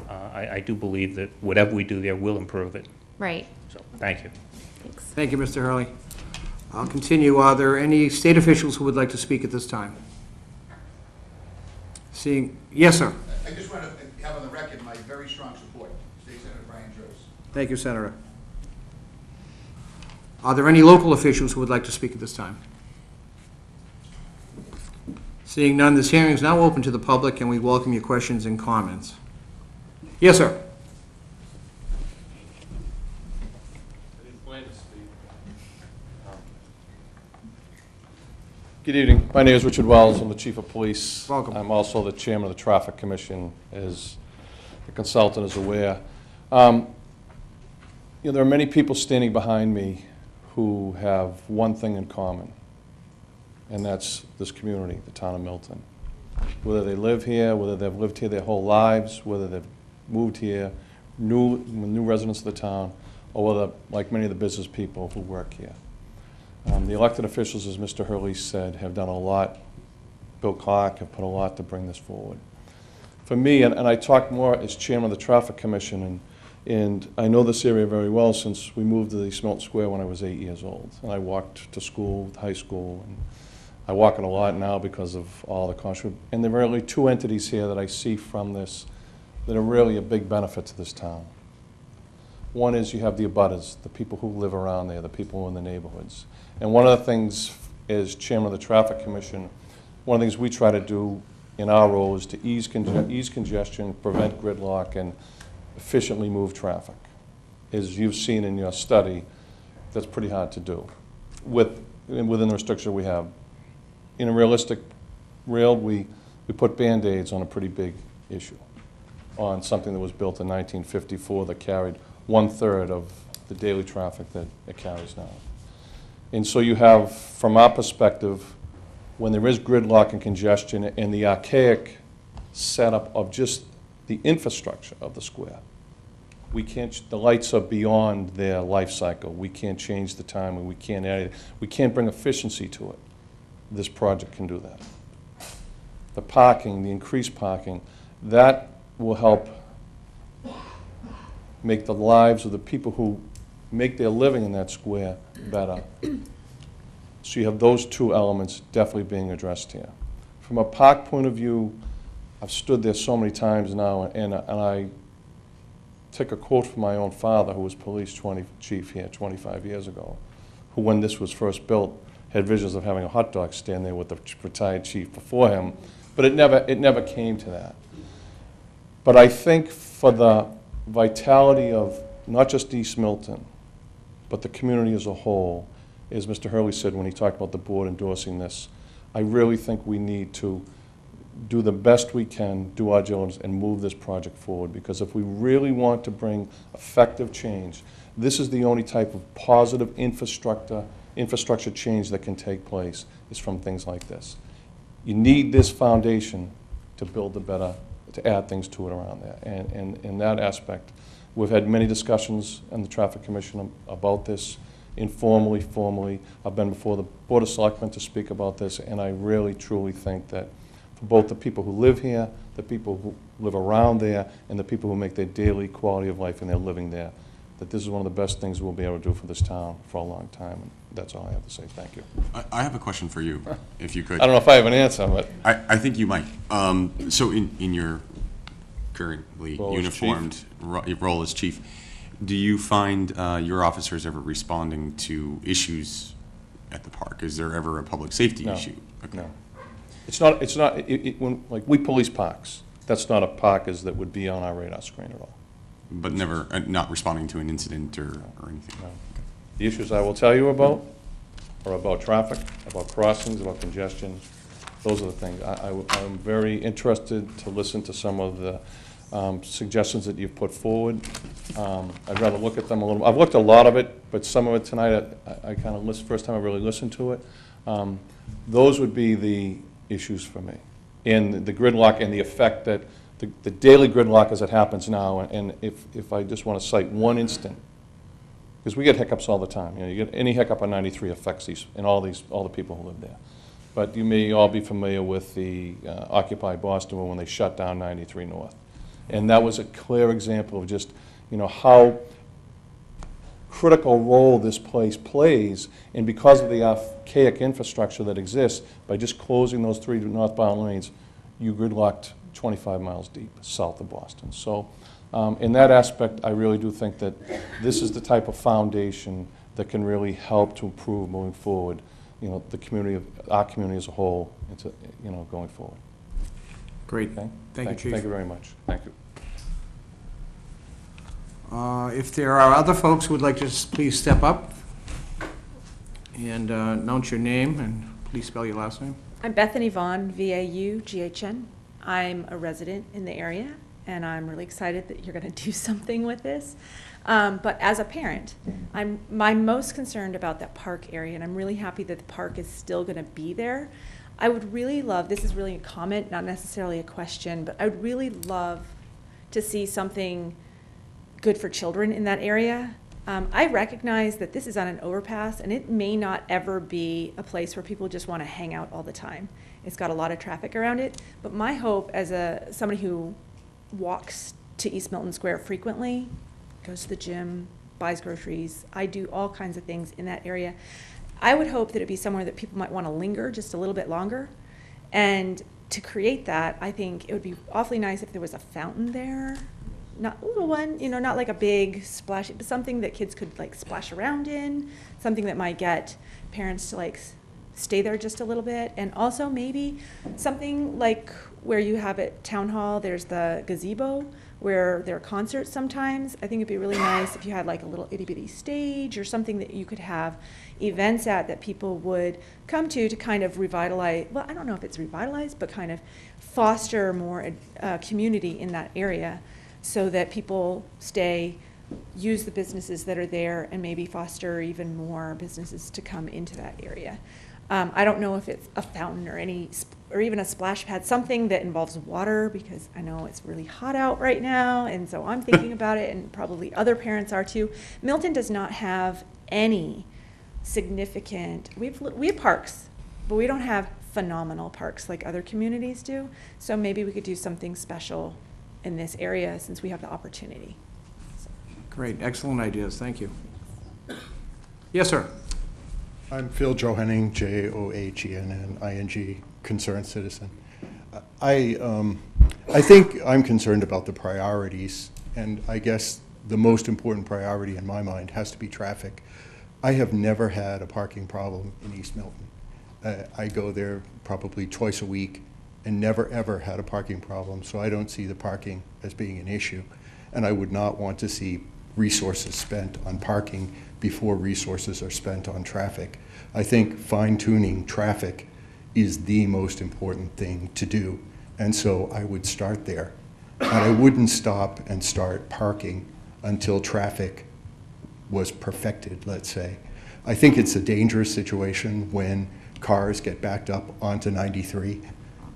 I do believe that whatever we do there will improve it. Right, So, thank you. thanks. Thank you, Mr. Hurley. I'll continue. Are there any state officials who would like to speak at this time? Seeing, yes, sir. I just want to have on the record my very strong support. State Senator Brian Joyce. Thank you, Senator. Are there any local officials who would like to speak at this time? Seeing none, this hearing is now open to the public, and we welcome your questions and comments. Yes, sir. Good evening. My name is Richard Wells. I'm the Chief of Police. Welcome. I'm also the Chairman of the Traffic Commission, as the consultant is aware. There are many people standing behind me who have one thing in common, and that's this community, the town of Milton. Whether they live here, whether they've lived here their whole lives, whether they've moved here, new residents of the town, or whether, like many of the business people who work here. The elected officials, as Mr. Hurley said, have done a lot. Bill Clark have put a lot to bring this forward. For me, and I talk more as chairman of the Traffic Commission, and I know this area very well since we moved to East Milton Square when I was 8 years old. And I walked to school, high school, and I walk it a lot now because of all the controversy. And there are really 2 entities here that I see from this that are really a big benefit to this town. One is you have the abutters, the people who live around there, the people in the neighborhoods. And one of the things, as chairman of the Traffic Commission, one of the things we try to do in our role is to ease congestion, prevent gridlock, and efficiently move traffic. As you've seen in your study, that's pretty hard to do within the restriction we have. In a realistic world, we put Band-Aids on a pretty big issue, on something that was built in 1954 that carried 1/3 of the daily traffic that it carries now. And so you have, from our perspective, when there is gridlock and congestion and the archaic setup of just the infrastructure of the square, we can't, the lights are beyond their life cycle. We can't change the time, and we can't add it. We can't bring efficiency to it. This project can do that. The parking, the increased parking, that will help make the lives of the people who make their living in that square better. So you have those two elements definitely being addressed here. From a park point of view, I've stood there so many times now, and I take a quote from my own father, who was police chief here 25 years ago, who, when this was first built, had visions of having a hot dog stand there with the retired chief before him, but it never came to that. But I think for the vitality of not just East Milton, but the community as a whole, as Mr. Hurley said when he talked about the board endorsing this, I really think we need to do the best we can, do our diligence, and move this project forward. Because if we really want to bring effective change, this is the only type of positive infrastructure change that can take place, is from things like this. You need this foundation to build a better, to add things to it around there. And in that aspect, we've had many discussions in the Traffic Commission about this, informally, formally. I've been before the Board of Selectmen to speak about this, and I really, truly think that for both the people who live here, the people who live around there, and the people who make their daily quality of life and their living there, that this is one of the best things we'll be able to do for this town for a long time. And that's all I have to say. Thank you. I have a question for you, if you could. I don't know if I have an answer, but I think you might. So in your currently Role as uniformed role as chief, do you find your officers ever responding to issues at the park? Is there ever a public safety No. issue? Okay. no. When, like, we police parks. That's not a park that would be on our radar screen at all. But never, not responding to an incident or anything? No. The issues I will tell you about are about traffic, about crossings, about congestion. Those are the things. I'm very interested to listen to some of the suggestions that you've put forward. I'd rather look at them a little. I've looked at a lot of it, but some of it tonight, I kind of first time I really listened to it. Those would be the issues for me. And the gridlock and the effect that the daily gridlock as it happens now, and if I just want to cite one instant, because we get hiccups all the time. You know, you get any hiccup on 93 affects all the people who live there. But you may all be familiar with the Occupy Boston when they shut down 93 North. And that was a clear example of just, how critical role this place plays, and because of the archaic infrastructure that exists, by just closing those 3 northbound lanes, you gridlocked 25 miles deep south of Boston. So in that aspect, I really do think that this is the type of foundation that can really help to improve moving forward, the community, our community as a whole, into, going forward. Great. Okay? Thank you, Chief. Thank you very much. Thank you. If there are other folks who would like to please step up and announce your name, and please spell your last name. I'm Bethany Vaughn, V-A-U-G-H-N. I'm a resident in the area, and I'm really excited that you're going to do something with this. But as a parent, I'm most concerned about that park area, and I'm really happy that the park is still going to be there. I would really love, this is really a comment, not necessarily a question, but I would really love to see something good for children in that area. I recognize that this is on an overpass, and it may not ever be a place where people just want to hang out all the time. It's got a lot of traffic around it, but my hope as somebody who walks to East Milton Square frequently, goes to the gym, buys groceries, I do all kinds of things in that area. I would hope that it'd be somewhere that people might want to linger just a little bit longer. And to create that, I think it would be awfully nice if there was a fountain there. Not a little one, not like a big splash, but something that kids could like splash around in, something that might get parents to like stay there just a little bit. And also maybe something like where you have at Town Hall, there's the gazebo where there are concerts sometimes. I think it'd be really nice if you had like a little itty bitty stage or something that you could have events at that people would come to kind of revitalize, well, I don't know if it's revitalize, but kind of foster more community in that area, so that people stay, use the businesses that are there, and maybe foster even more businesses to come into that area. I don't know if it's a fountain or even a splash pad, something that involves water, because I know it's really hot out right now, and so I'm thinking about it, and probably other parents are too. Milton does not have any significant, we have parks, but we don't have phenomenal parks like other communities do, so maybe we could do something special in this area since we have the opportunity. Great, excellent ideas, thank you. Yes, sir. I'm Phil Johanning, Johenning, concerned citizen. I think I'm concerned about the priorities, and I guess the most important priority in my mind has to be traffic. I have never had a parking problem in East Milton. I go there probably twice a week and never ever had a parking problem, so I don't see the parking as being an issue. And I would not want to see resources spent on parking before resources are spent on traffic. I think fine-tuning traffic is the most important thing to do, and so I would start there. And I wouldn't stop and start parking until traffic was perfected, let's say. I think it's a dangerous situation when cars get backed up onto 93,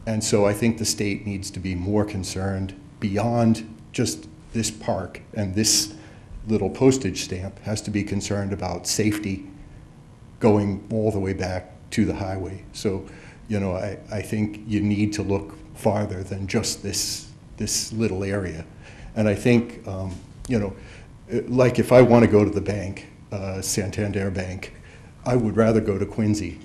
and so I think the state needs to be more concerned beyond just this park and this little postage stamp, has to be concerned about safety going all the way back to the highway. So, you know, I think you need to look farther than just this little area. And I think, you know, like if I want to go to the bank, Santander Bank, I would rather go to Quincy,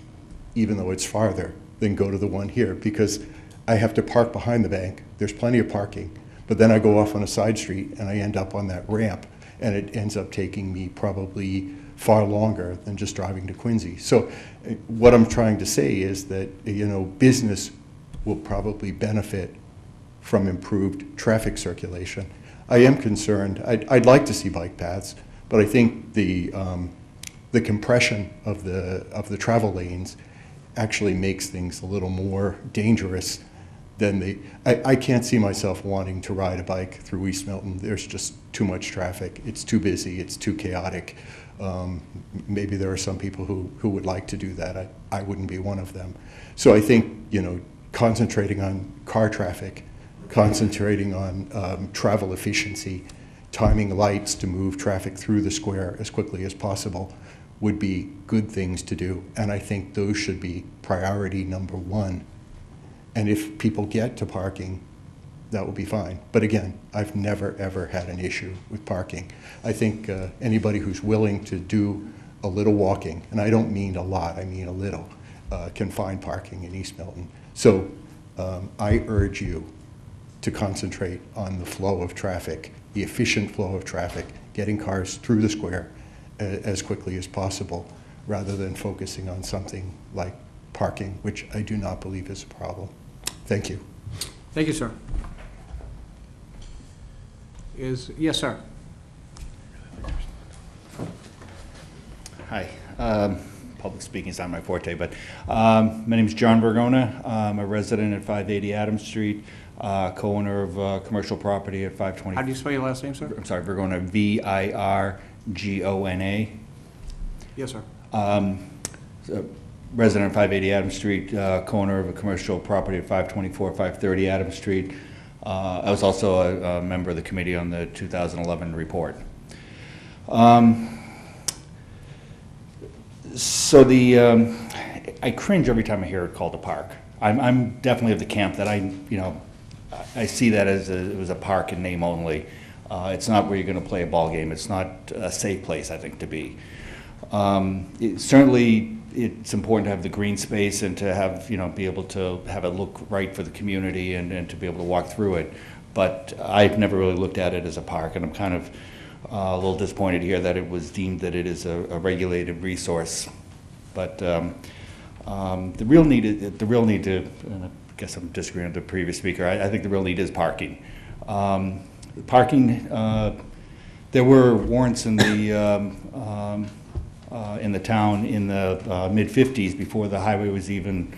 even though it's farther, than go to the one here, because I have to park behind the bank. There's plenty of parking, but then I go off on a side street and I end up on that ramp, and it ends up taking me probably far longer than just driving to Quincy. So what I'm trying to say is that, you know, business will probably benefit from improved traffic circulation. I am concerned. I'd like to see bike paths, but I think the compression of the travel lanes actually makes things a little more dangerous than I can't see myself wanting to ride a bike through East Milton. There's just too much traffic. It's too busy. It's too chaotic. Maybe there are some people who would like to do that. I wouldn't be one of them. So I think, you know, concentrating on car traffic, concentrating on travel efficiency, timing lights to move traffic through the square as quickly as possible would be good things to do. And I think those should be priority number one. And if people get to parking, that will be fine. But again, I've never, ever had an issue with parking. I think anybody who's willing to do a little walking, and I don't mean a lot, I mean a little, can find parking in East Milton. So I urge you to concentrate on the flow of traffic, the efficient flow of traffic, getting cars through the square as quickly as possible, rather than focusing on something like parking, which I do not believe is a problem. Thank you. Thank you, sir. Yes, sir. Hi. Public speaking is not my forte, but my name is John Vergona. I'm a resident at 580 Adams Street, co-owner of commercial property at 520. How do you spell your last name, sir? I'm sorry, Vergona, Virgona. Yes, sir. Resident of 580 Adams Street, co-owner of a commercial property at 524, 530 Adams Street. I was also a member of the committee on the 2011 report. So I cringe every time I hear it called a park. I'm definitely of the camp that I see that as it was a park in name only. It's not where you're going to play a ball game. It's not a safe place, I think, to be. Certainly, it's important to have the green space and to have, be able to have it look right for the community and to be able to walk through it. But I've never really looked at it as a park, and I'm kind of a little disappointed here that it was deemed that it is a regulated resource. But the real need, and I guess I'm disagreeing with the previous speaker, I think the real need is parking. Parking, there were warrants in the town in the mid-50s before the highway was even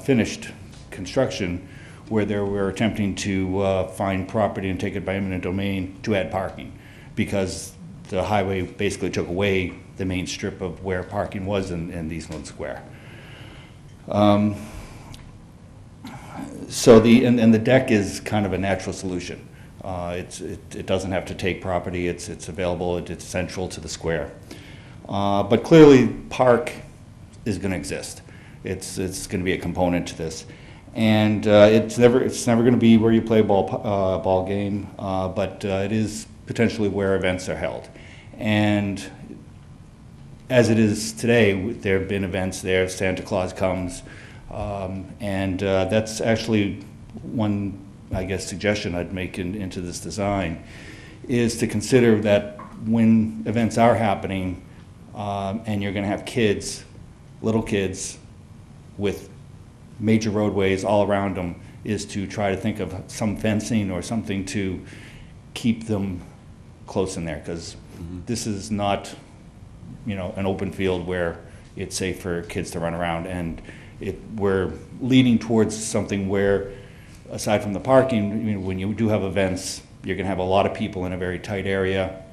finished construction, where they were attempting to find property and take it by eminent domain to add parking, because the highway basically took away the main strip of where parking was in East Milton Square. So the deck is kind of a natural solution. It doesn't have to take property. It's available. It's central to the square. But clearly, park is going to exist. It's going to be a component to this, and it's never going to be where you play a ball game. But it is potentially where events are held, and as it is today, there have been events there, Santa Claus comes, and that's actually one, I guess, suggestion I'd make into this design, is to consider that when events are happening, and you're going to have kids, little kids, with major roadways all around them, is to try to think of some fencing or something to keep them close in there, because this is not, you know, an open field where it's safe for kids to run around, and we're leading towards something where, aside from the parking, you know, when you do have events, you're going to have a lot of people in a very tight area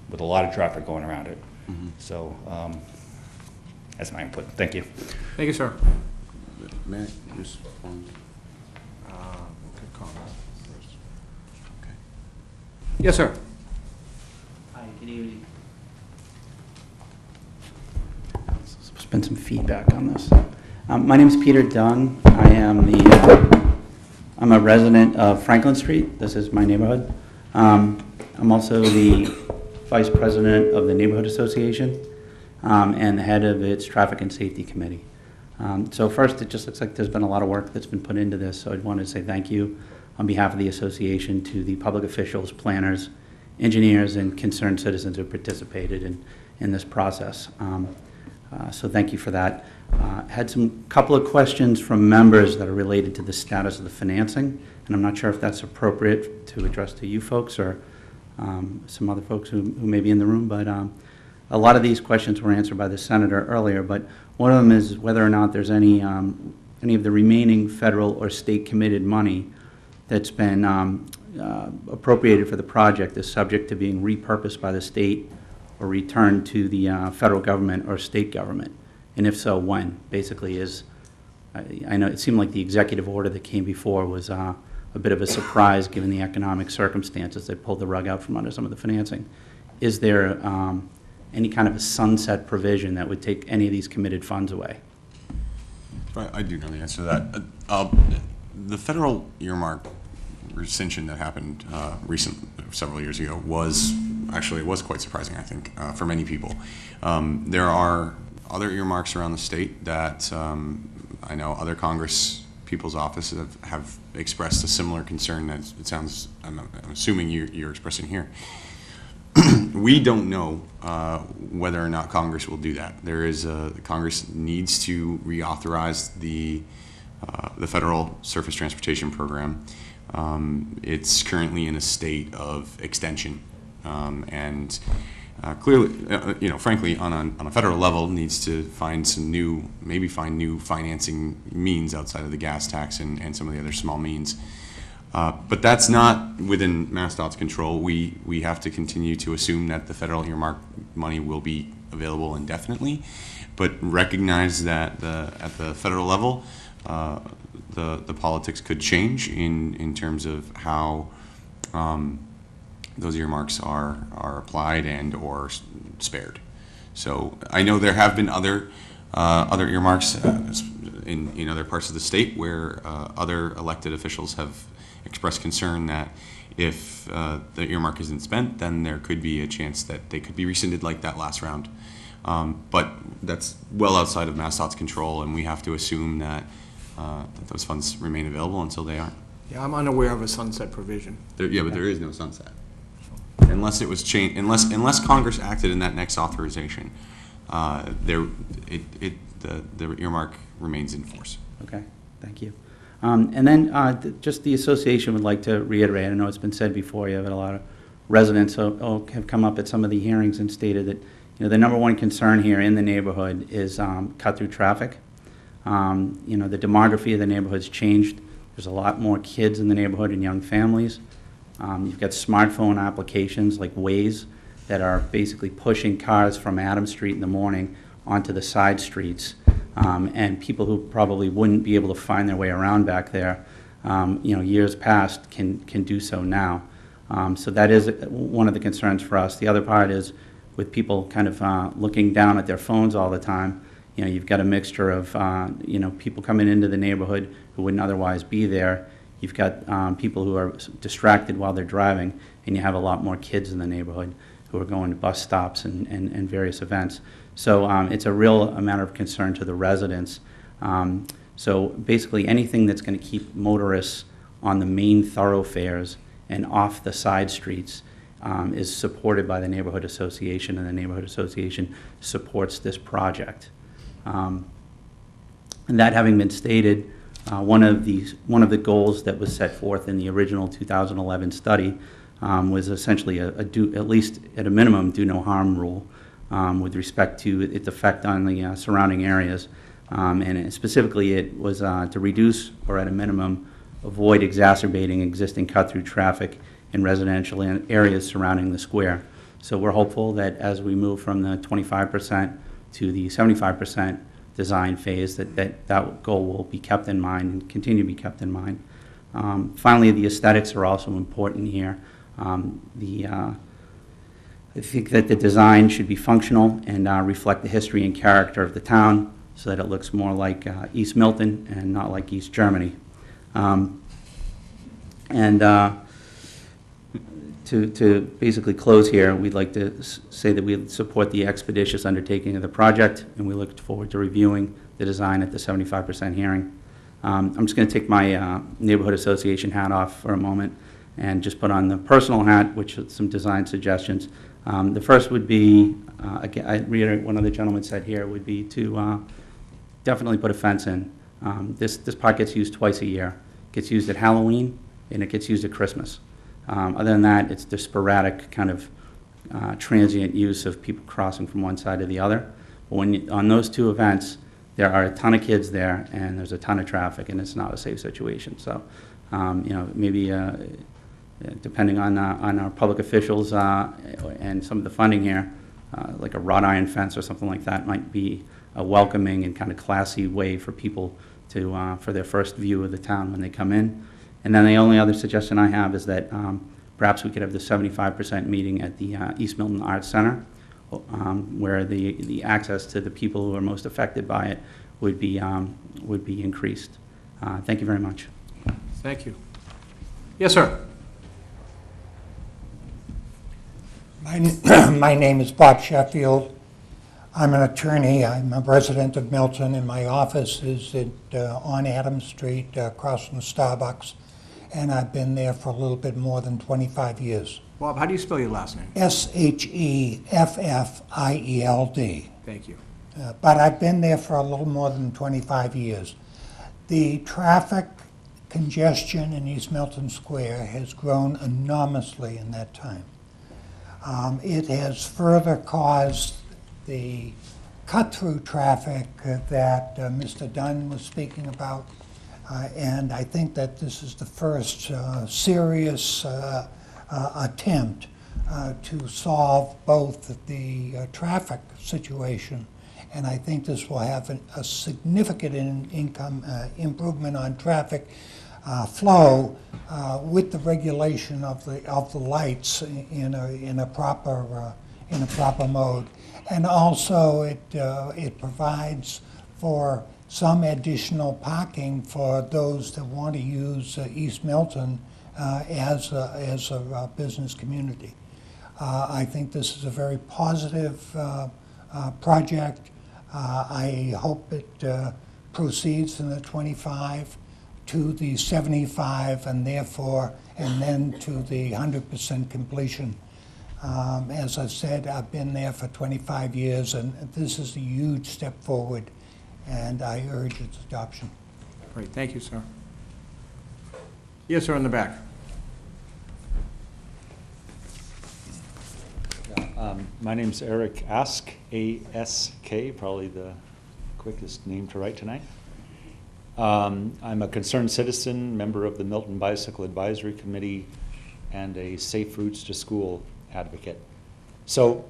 with a lot of traffic going around it. So that's my input. Thank you. Thank you, sir. May I just respond? Okay. Yes, sir. Hi, good evening. There's been some feedback on this. My name is Peter Dunn. I'm a resident of Franklin Street. This is my neighborhood. I'm also the vice president of the Neighborhood Association and the head of its Traffic and Safety Committee. So first, it just looks like there's been a lot of work that's been put into this, so I'd want to say thank you on behalf of the association to the public officials, planners, engineers, and concerned citizens who participated in this process. So thank you for that. Had some couple of questions from members that are related to the status of the financing, and I'm not sure if that's appropriate to address to you folks or some other folks who may be in the room, but a lot of these questions were answered by the senator earlier, but one of them is whether or not there's any of the remaining federal or state committed money that's been appropriated for the project is subject to being repurposed by the state or returned to the federal government or state government, and if so, when? Basically is, I know it seemed like the executive order that came before was a bit of a surprise given the economic circumstances that pulled the rug out from under some of the financing. Is there any kind of a sunset provision that would take any of these committed funds away? I do know the answer to that. The federal earmark rescission that happened several years ago was quite surprising, I think, for many people. There are other earmarks around the state that I know other Congress people's offices have expressed a similar concern that it sounds, I'm assuming you're expressing here. We don't know whether or not Congress will do that. Congress needs to reauthorize the federal surface transportation program. It's currently in a state of extension, and clearly, frankly, on a federal level, needs to find new financing means outside of the gas tax and some of the other small means. But that's not within MassDOT's control. We have to continue to assume that the federal earmark money will be available indefinitely, but recognize that at the federal level, the politics could change in terms of how those earmarks are applied and or spared. So I know there have been other earmarks in other parts of the state where other elected officials have expressed concern that if the earmark isn't spent, then there could be a chance that they could be rescinded like that last round. But that's well outside of MassDOT's control, and we have to assume that those funds remain available until they aren't. Yeah, I'm unaware of a sunset provision. But there is no sunset. Unless it was changed, unless Congress acted in that next authorization, the earmark remains in force. Okay, thank you. And then just the association would like to reiterate, I know it's been said before, you have a lot of residents who have come up at some of the hearings and stated that the number one concern here in the neighborhood is cut-through traffic. The demography of the neighborhood's changed. There's a lot more kids in the neighborhood and young families. You've got smartphone applications like Waze that are basically pushing cars from Adams Street in the morning onto the side streets. And people who probably wouldn't be able to find their way around back there, years past can do so now. So that is one of the concerns for us. The other part is with people kind of looking down at their phones all the time. You've got a mixture of people coming into the neighborhood who wouldn't otherwise be there. You've got people who are distracted while they're driving, and you have a lot more kids in the neighborhood who are going to bus stops and various events. So it's a real matter of concern to the residents. So basically, anything that's going to keep motorists on the main thoroughfares and off the side streets is supported by the Neighborhood Association, and the Neighborhood Association supports this project. And that having been stated, one of the goals that was set forth in the original 2011 study was essentially at least at a minimum, do no harm rule with respect to its effect on the surrounding areas. And specifically, it was to reduce, or at a minimum, avoid exacerbating existing cut-through traffic in residential areas surrounding the square. So we're hopeful that as we move from the 25% to the 75% design phase, that goal will be kept in mind and continue to be kept in mind. Finally, the aesthetics are also important here. I think that the design should be functional and reflect the history and character of the town so that it looks more like East Milton and not like East Germany. To basically close here, we'd like to say that we support the expeditious undertaking of the project, and we look forward to reviewing the design at the 75% hearing. I'm just going to take my Neighborhood Association hat off for a moment and just put on the personal hat, which is some design suggestions. The first would be, again, I reiterate what another gentleman said here, would be to definitely put a fence in. This park gets used twice a year. It gets used at Halloween, and it gets used at Christmas. Other than that, it's the sporadic kind of transient use of people crossing from one side to the other. But on those two events, there are a ton of kids there, and there's a ton of traffic, and it's not a safe situation. So, maybe depending on our public officials and some of the funding here, like a wrought iron fence or something like that might be a welcoming and kind of classy way for people to for their first view of the town when they come in. And then the only other suggestion I have is that perhaps we could have the 75% meeting at the East Milton Arts Center, where the access to the people who are most affected by it would be increased. Thank you very much. Thank you. Yes, sir. My name is Bob Sheffield. I'm an attorney. I'm a resident of Milton, and my office is on Adams Street, across from the Starbucks, and I've been there for a little bit more than 25 years. Bob, how do you spell your last name? Sheffield. Thank you. But I've been there for a little more than 25 years. The traffic congestion in East Milton Square has grown enormously in that time. It has further caused the cut-through traffic that Mr. Dunn was speaking about, and I think that this is the first serious attempt to solve both the traffic situation, and I think this will have a significant improvement on traffic flow with the regulation of the lights in a proper mode. And also, it provides for some additional parking for those that want to use East Milton as a business community. I think this is a very positive project. I hope it proceeds from the 25 to the 75, and then to the 100% completion. As I've said, I've been there for 25 years, and this is a huge step forward, and I urge its adoption. Great, thank you, sir. Yes, sir, in the back. My name's Eric Ask, A-S-K, probably the quickest name to write tonight. I'm a concerned citizen, member of the Milton Bicycle Advisory Committee, and a Safe Routes to School advocate. So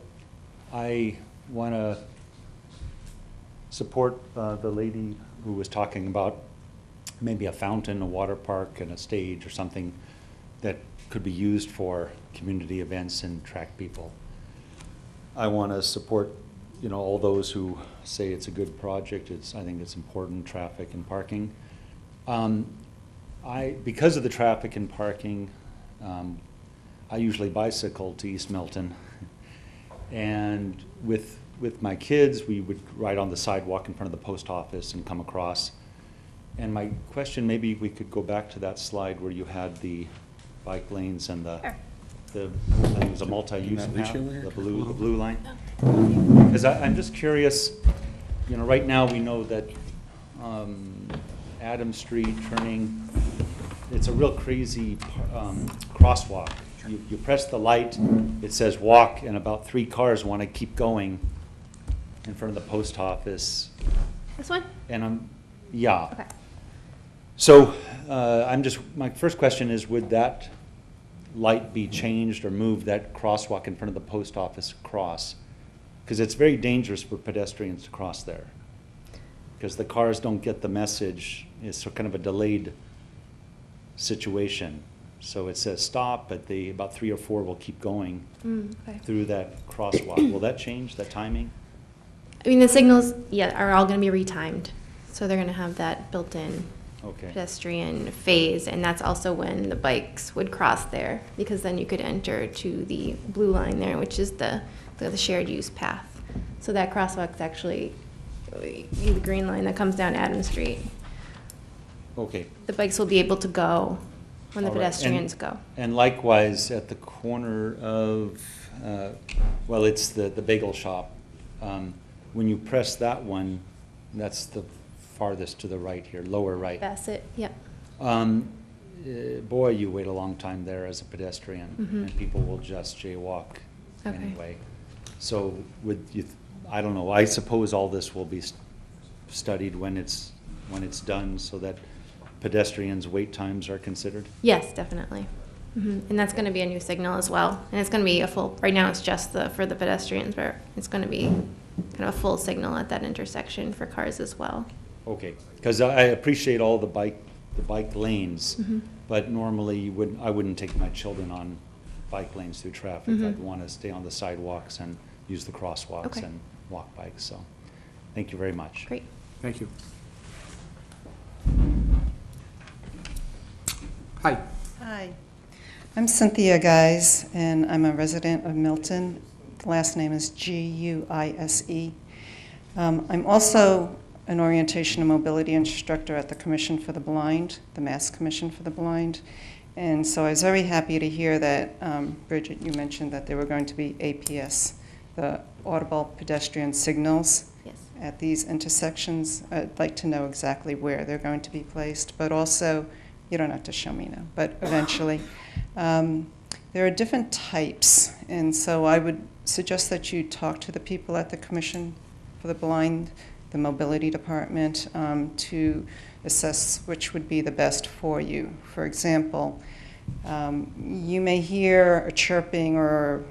I want to support the lady who was talking about maybe a fountain, a water park, and a stage or something that could be used for community events and attract people. I want to support, all those who say it's a good project. I think it's important, traffic and parking. Because of the traffic and parking, I usually bicycle to East Milton. And with with my kids, we would ride on the sidewalk in front of the post office and come across. And my question, maybe we could go back to that slide where you had the bike lanes and the, I think it was a multi-use path, the blue line. Because I'm just curious, you know, right now we know that Adams Street turning, it's a real crazy crosswalk. You press the light, it says walk, and about 3 cars want to keep going in front of the post office. This one? And yeah. Okay. So my first question is, would that light be changed or moved, that crosswalk in front of the post office across? Because it's very dangerous for pedestrians to cross there. Because the cars don't get the message. It's kind of a delayed situation. So it says stop, but about 3 or 4 will keep going through that crosswalk. Will that change, that timing? I mean, the signals, are all going to be retimed. So they're going to have that built-in pedestrian phase, and that's also when the bikes would cross there, because then you could enter to the blue line there, which is the shared use path. So that crosswalk's actually the green line that comes down Adams Street. Okay. The bikes will be able to go when the All right. pedestrians go. And likewise, at the corner of, well, it's the bagel shop. When you press that one, that's the farthest to the right here, lower right. Bassett, yep. Boy, you wait a long time there as a pedestrian, and people will just jaywalk anyway. So I don't know, I suppose all this will be studied when it's done, so that pedestrians' wait times are considered? Yes, definitely. And that's going to be a new signal as well. And it's going to be a full, right now it's just for the pedestrians, but it's going to be kind of a full signal at that intersection for cars as well. Okay, because I appreciate all the bike lanes, but normally I wouldn't take my children on bike lanes through traffic. I'd want to stay on the sidewalks and use the crosswalks and walk bikes. So, thank you very much. Great. Thank you. Hi. Hi. I'm Cynthia Guise, and I'm a resident of Milton. The last name is Guise. I'm also an orientation and mobility instructor at the Commission for the Blind, the Mass Commission for the Blind. And so I was very happy to hear that, Bridget, you mentioned that there were going to be APS, the audible pedestrian signals at these intersections. I'd like to know exactly where they're going to be placed, but also, you don't have to show me now, but eventually. There are different types, and so I would suggest that you talk to the people at the Commission for the Blind, the Mobility Department, to assess which would be the best for you. For example, you may hear a chirping or,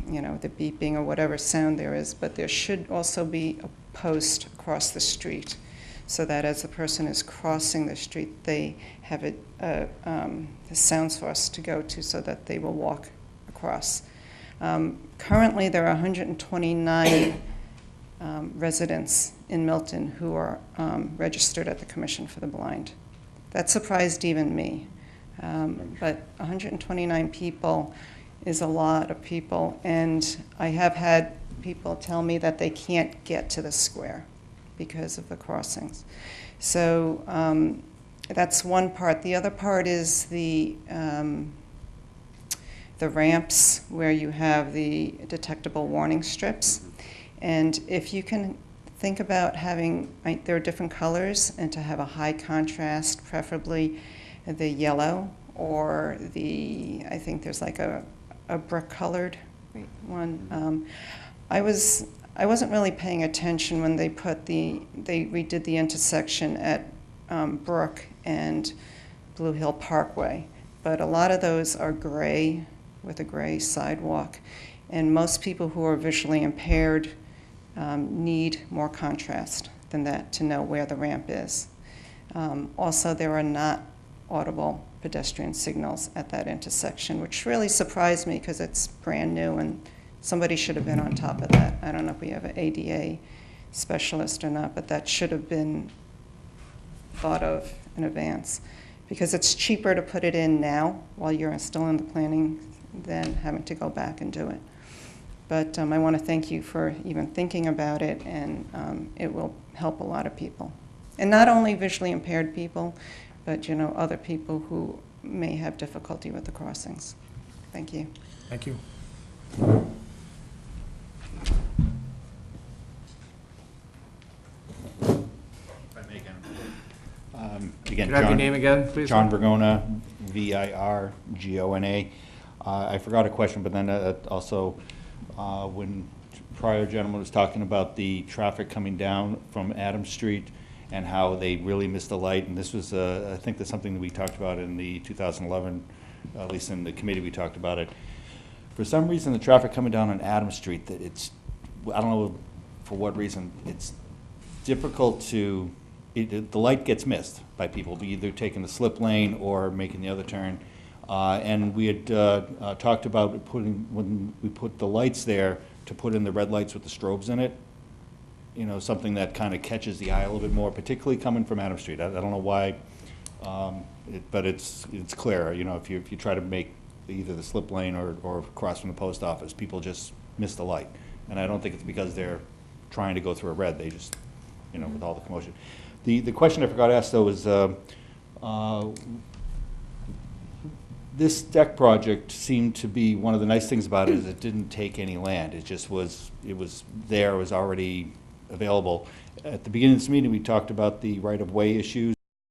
the beeping or whatever sound there is, but there should also be a post across the street, so that as the person is crossing the street, they have a sound source to go to so that they will walk across. Currently, there are 129 residents in Milton who are registered at the Commission for the Blind. That surprised even me. But 129 people is a lot of people, and I have had people tell me that they can't get to the square because of the crossings. So that's one part. The other part is the ramps where you have the detectable warning strips. And if you can think about having, there are different colors, and to have a high contrast, preferably the yellow or I think there's like a brick colored one. I wasn't really paying attention when they redid the intersection at Brook and Blue Hill Parkway, but a lot of those are gray with a gray sidewalk, and most people who are visually impaired need more contrast than that to know where the ramp is. Also, there are not audible pedestrian signals at that intersection, which really surprised me because it's brand new and somebody should have been on top of that. I don't know if we have an ADA specialist or not, but that should have been thought of in advance, because it's cheaper to put it in now while you're still in the planning than having to go back and do it. But I want to thank you for even thinking about it, and it will help a lot of people. And not only visually impaired people, but, you know, other people who may have difficulty with the crossings. Thank you. Thank you. Again, Could I have your John- name again, please? John Vergona, Virgona. I forgot a question, but then also, when prior gentleman was talking about the traffic coming down from Adams Street and how they really missed the light, and this was, I think that's something that we talked about in the 2011, at least in the committee we talked about it. For some reason, the traffic coming down on Adams Street, that it's, I don't know for what reason, it's difficult to, the light gets missed by people, either taking the slip lane or making the other turn. And we had talked about when we put the lights there, to put in the red lights with the strobes in it. You know, something that kind of catches the eye a little bit more, particularly coming from Adams Street. I don't know why, but it's clear. You know, if you try to make either the slip lane or cross from the post office, people just miss the light. And I don't think it's because they're trying to go through a red. They just, you know, with all the commotion. The question I forgot to ask, though, is this deck project seemed to be, one of the nice things about it is it didn't take any land. It just was, it was there, it was already available. At the beginning of this meeting, we talked about the right-of-way issues.